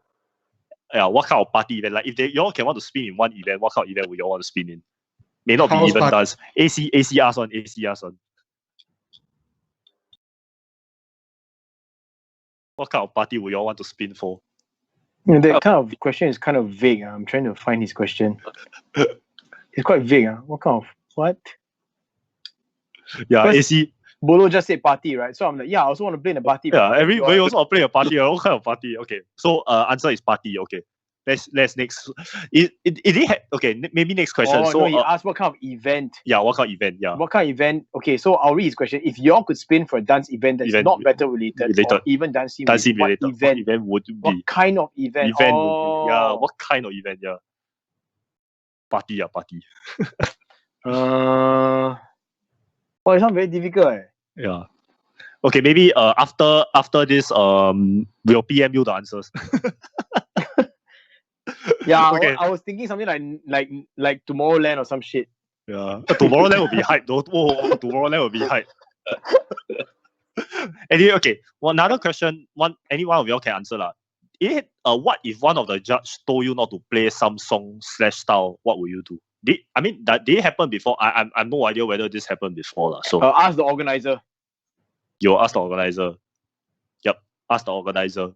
S1: Yeah. What kind of party event? Like, if you all can want to spin in one event, what kind of event would you all want to spin in? May not be
S3: House
S1: even
S3: party.
S1: dance. ACR's on. What kind of party would you all want to spin for?
S2: That kind of question is kind of vague. I'm trying to find his question. It's quite vague. What kind of what?
S1: Yeah,
S2: First,
S1: AC.
S2: Bolo just said party, right? So I'm like, yeah, I also want to play in a party.
S1: Yeah, everybody also want to play a party. What kind of party? Okay, so answer is party. Okay, let's next. Okay, maybe next question.
S2: Oh,
S1: so
S2: no, he asked what kind of event.
S1: Yeah, what kind of event? Yeah.
S2: What kind of event? Okay, so I'll read his question. If y'all could spin for a dance event that's not battle related or even dance scene related, what event
S1: would it be?
S2: What kind of event?
S1: Would be, yeah, what kind of event? Yeah. Party.
S2: Oh, it's not very difficult.
S1: Yeah. Okay, maybe after this, we'll PM you the answers.
S2: Yeah,
S1: okay.
S2: I was thinking something like Tomorrowland or some shit.
S1: Yeah, Tomorrowland will be hype though. Oh, Tomorrowland will be hype. Anyway, okay. Well, another question. Any one of y'all can answer lah. What if one of the judge told you not to play some song / style? What will you do? Did it happen before? I'm no idea whether this happened before lah. So
S2: ask the organizer.
S1: You ask the organizer. Yep, ask the organizer.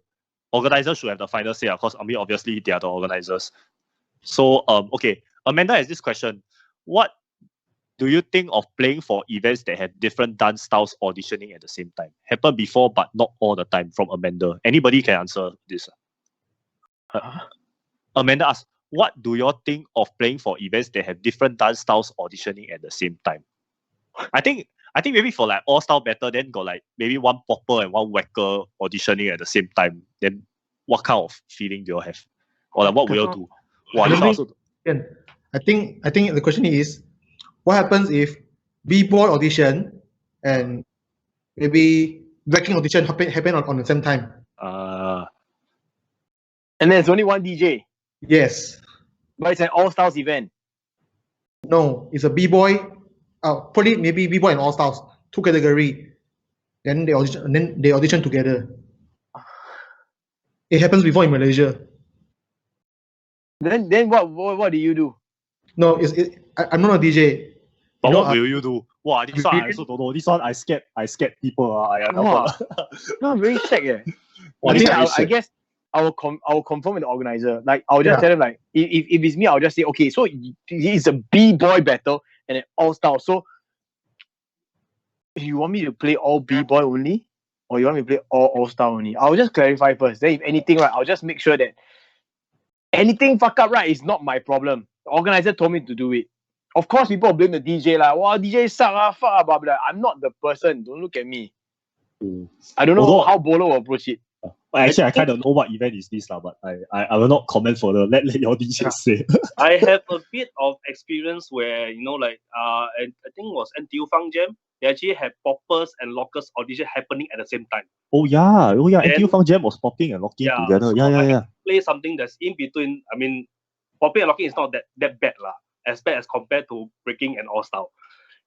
S1: Organizer should have the final say, because obviously they are the organizers. So okay, Amanda has this question. What do you think of playing for events that have different dance styles auditioning at the same time? Happened before, but not all the time. From Amanda. Anybody can answer this. Amanda asks, what do you think of playing for events that have different dance styles auditioning at the same time? I think maybe for like all style battle, then got like maybe one popper and one whacker auditioning at the same time. Then what kind of feeling do you have? Or like what will you do?
S3: I think the question is, what happens if B-boy audition and maybe whacking audition happen on the same time?
S2: And there's only one DJ.
S3: Yes.
S2: But it's an all-styles event.
S3: No, it's a B-boy. Probably maybe B-boy and all-styles, 2 category. Then they audition together. It happens before in Malaysia.
S2: Then what do you do?
S3: No, I'm not a DJ.
S1: But what will you do? Wow, this one I also don't know. This one I scared people.
S2: I'm very shaky. I guess I will confirm with the organizer. Like, I'll just tell them, like, if it's me, I'll just say, okay, so it's a B-boy battle and an all-star. So you want me to play all B-boy only? Or you want me to play all-star only? I'll just clarify first. Then if anything, right, I'll just make sure that anything fuck up, right, is not my problem. The organizer told me to do it. Of course, people blame the DJ, like, wow, DJ suck, fuck, blah, blah. I'm not the person. Don't look at me. I don't know how Bolo will approach it.
S1: Actually, I kind of know what event is this, but I will not comment further. Let your DJ say.
S4: I have a bit of experience where, I think it was NTU Funk Jam. They actually had poppers and lockers audition happening at the same time.
S1: Oh yeah.
S4: Then-
S1: NTU Funk Jam was popping and locking together.
S4: So
S1: Yeah.
S4: play something that's in between. I mean, popping and locking is not that bad lah, as bad as compared to breaking and all style.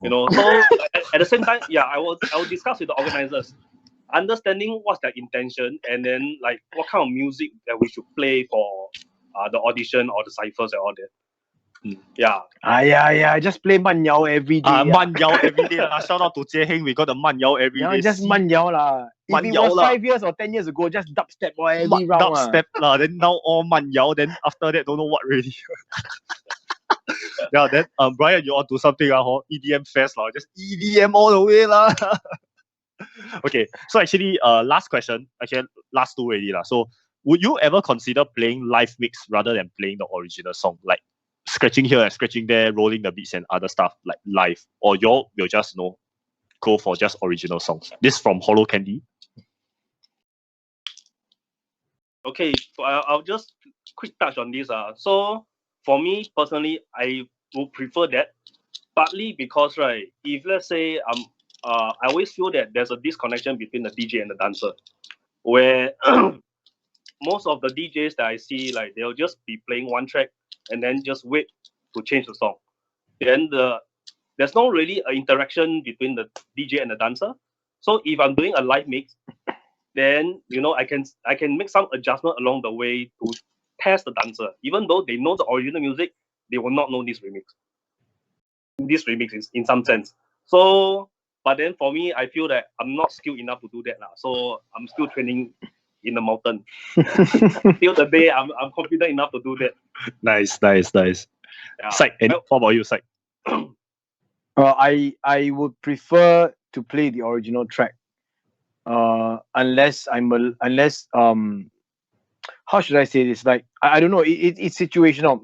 S4: So at the same time, I will discuss with the organizers, understanding what's their intention, and then like what kind of music that we should play for the audition or the ciphers and all that.
S2: Yeah. Just play Man Yao every day.
S1: Man Yao every day. Shout out to Jie Heng. We got the Man Yao every day.
S2: Just Man Yao lah. If it was 5 years or 10 years ago, just dubstep every round.
S1: Dubstep lah. Then now all Man Yao. Then after that, don't know what really. Then Brian, you on to something EDM fest lah. Just EDM all the way lah. Okay, so actually, last question. Actually, last two already lah. So, would you ever consider playing live mix rather than playing the original song, like scratching here and scratching there, rolling the beats and other stuff like live, or you will just go for just original songs? This from HollowCandy.
S4: Okay, so I'll just quick touch on this. So for me personally, I would prefer that, partly because if let's say I always feel that there's a disconnection between the DJ and the dancer, where most of the DJs that I see, like they'll just be playing one track and then just wait to change the song. Then there's no really an interaction between the DJ and the dancer. So if I'm doing a live mix, then I can make some adjustment along the way to test the dancer. Even though they know the original music, they will not know this remix. This remix is in some sense. So, but then for me, I feel that I'm not skilled enough to do that now. So I'm still training in the mountain. Till the day I'm confident enough to do that.
S1: Nice. Psyk, what about you, Psyk?
S2: I would prefer to play the original track. Unless how should I say this? Like I don't know. It's situational.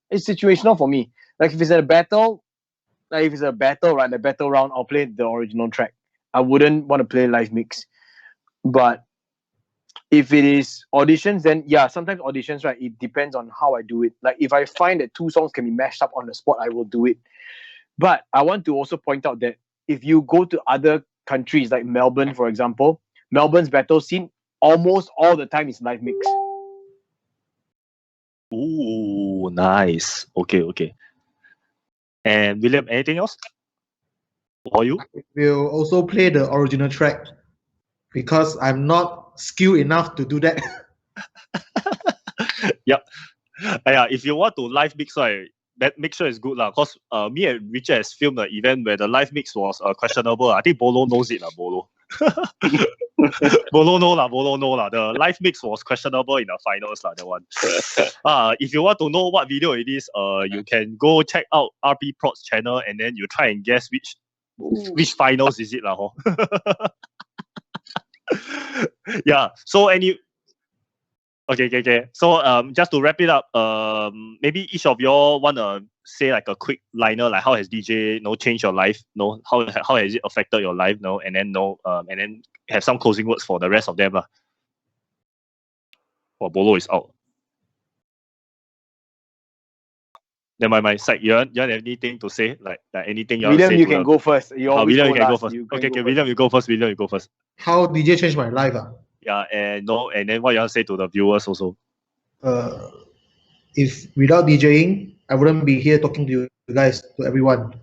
S2: It's situational for me. Like if it's a battle, right? The battle round, I'll play the original track. I wouldn't want to play live mix. But if it is auditions, then sometimes auditions, right? It depends on how I do it. Like if I find that two songs can be mashed up on the spot, I will do it. But I want to also point out that if you go to other countries like Melbourne, for example, Melbourne's battle scene almost all the time is live mix.
S1: Ooh, nice. Okay. And William, anything else? Or you?
S3: We'll also play the original track because I'm not skilled enough to do that.
S1: Yep. If you want to live mix, right, that mixture is good lah. Cause me and Richard has filmed an event where the live mix was questionable. I think Bolo knows it lah. Bolo. Bolo know lah. The live mix was questionable in the finals lah. That one. If you want to know what video it is, you can go check out RP Prot's channel and then you try and guess which finals is it lah. Yeah. So Okay. So just to wrap it up, maybe each of y'all wanna say like a quick liner, like how has DJ changed your life? How has it affected your life? And then have some closing words for the rest of them lah. Well, Bolo is out. Then my side, you have anything to say? Like anything you want to say?
S2: William, you can go first.
S1: William, you can go first. Okay, William, you go first.
S3: How DJ changed my life?
S1: Yeah, and then what you want to say to the viewers also?
S3: If without DJing, I wouldn't be here talking to you guys, to everyone.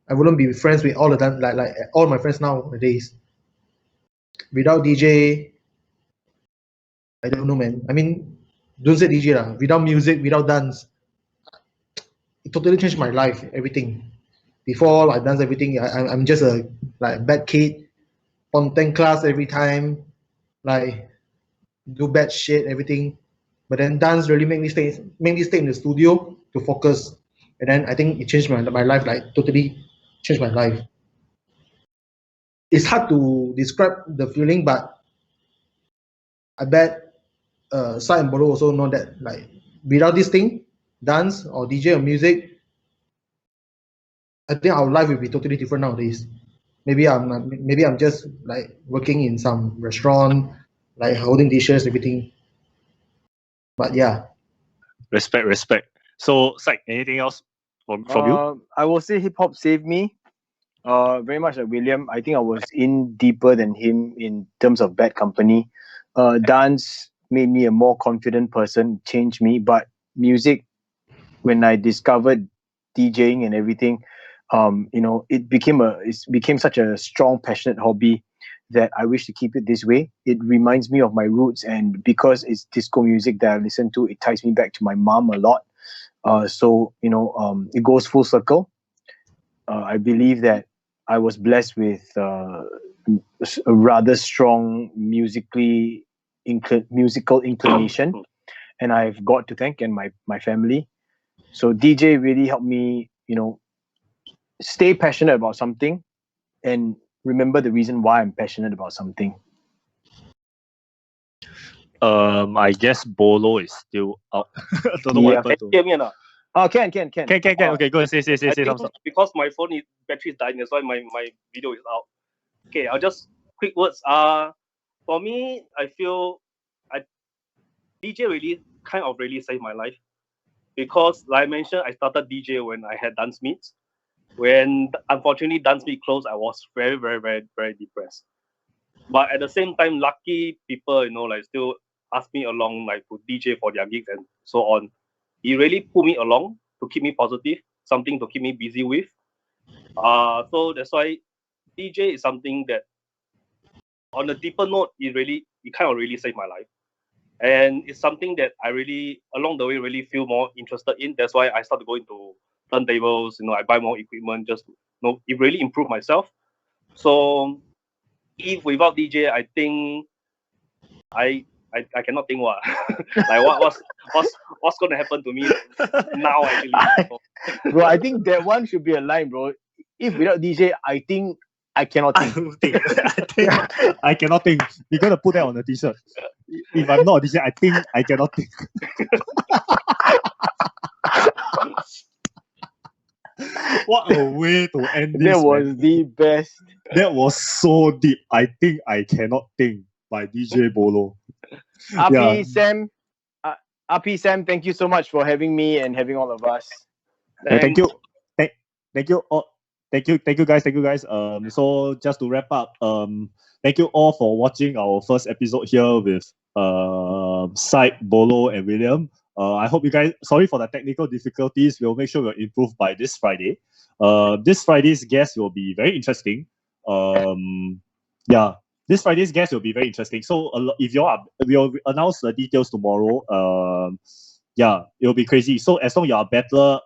S3: I wouldn't be friends with all the time, like all my friends nowadays. Without DJ, I don't know, man. I mean, don't say DJ lah. Without music, without dance, it totally changed my life. Everything. Before I dance everything, I'm just a bad kid, on 10 class every time, like do bad shit, everything. But then dance really made me stay in the studio to focus, and then I think it changed my life, like totally changed my life. It's hard to describe the feeling, but I bet Psyk and Bolo also know that, like without this thing, dance or DJ or music, I think our life will be totally different nowadays. Maybe I'm just like working in some restaurant, like holding dishes, everything. But yeah,
S1: Respect. So, Psych, anything else from you?
S2: I will say hip hop saved me. Very much like William. I think I was in deeper than him in terms of bad company. Dance made me a more confident person, changed me. But music, when I discovered DJing and everything, it became such a strong, passionate hobby that I wish to keep it this way. It reminds me of my roots, and because it's disco music that I listen to, it ties me back to my mom a lot. It goes full circle. I believe that I was blessed with a rather strong musical inclination, and I've got to thank and my family. So DJ really helped me, stay passionate about something and remember the reason why I'm passionate about something.
S1: I guess Bolo is still out. Don't know what
S2: Yeah.
S1: happened
S4: Can
S1: to.
S4: you hear me or not?
S2: Oh, can.
S1: Can. Okay, go ahead. Say
S4: I
S1: some
S4: think
S1: stuff.
S4: because my phone battery is dying, that's why my video is out. Okay, I'll just quick words. For me, I feel DJ really saved my life because, like I mentioned, I started DJ when I had dance meets. When unfortunately dance meet closed, I was very, very, very, very depressed. But at the same time, lucky people, like still ask me along, like to DJ for their gigs and so on. He really pulled me along to keep me positive, something to keep me busy with. So that's why DJ is something that, on a deeper note, it kind of really saved my life, and it's something that I really along the way really feel more interested in. That's why I started going to turntables. I buy more equipment just to it really improved myself. So if without DJ, I think I cannot think what like what's going to happen to me now actually.
S2: Bro, I think that one should be a line, bro. If without DJ, I think I cannot
S1: I
S2: think.
S1: don't think. I cannot think. We're gonna put that on the t-shirt. If I'm not a DJ, I think I cannot think. What a way to end this.
S2: That was
S1: man.
S2: the best.
S1: That was so deep. I think I cannot think by DJ Bolo.
S2: Api, Sam, thank you so much for having me and having all of us.
S1: Thank you. Thank you all. Thank you guys. So just to wrap up, thank you all for watching our first episode here with Psyk, Bolo, and William. I hope you guys. Sorry for the technical difficulties. We'll make sure we'll improve by this Friday. This Friday's guest will be very interesting. This Friday's guest will be very interesting. So if we'll announce the details tomorrow. It'll be crazy. So as long you're better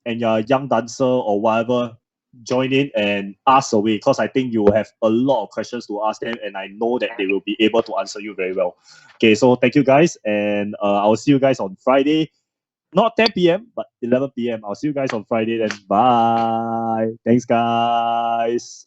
S1: and you're a young dancer or whatever, join in and ask away, because I think you will have a lot of questions to ask them, and I know that they will be able to answer you very well. Okay, so thank you guys, and I'll see you guys on Friday. Not 10 p.m., but 11 p.m. I'll see you guys on Friday then. Bye. Thanks, guys.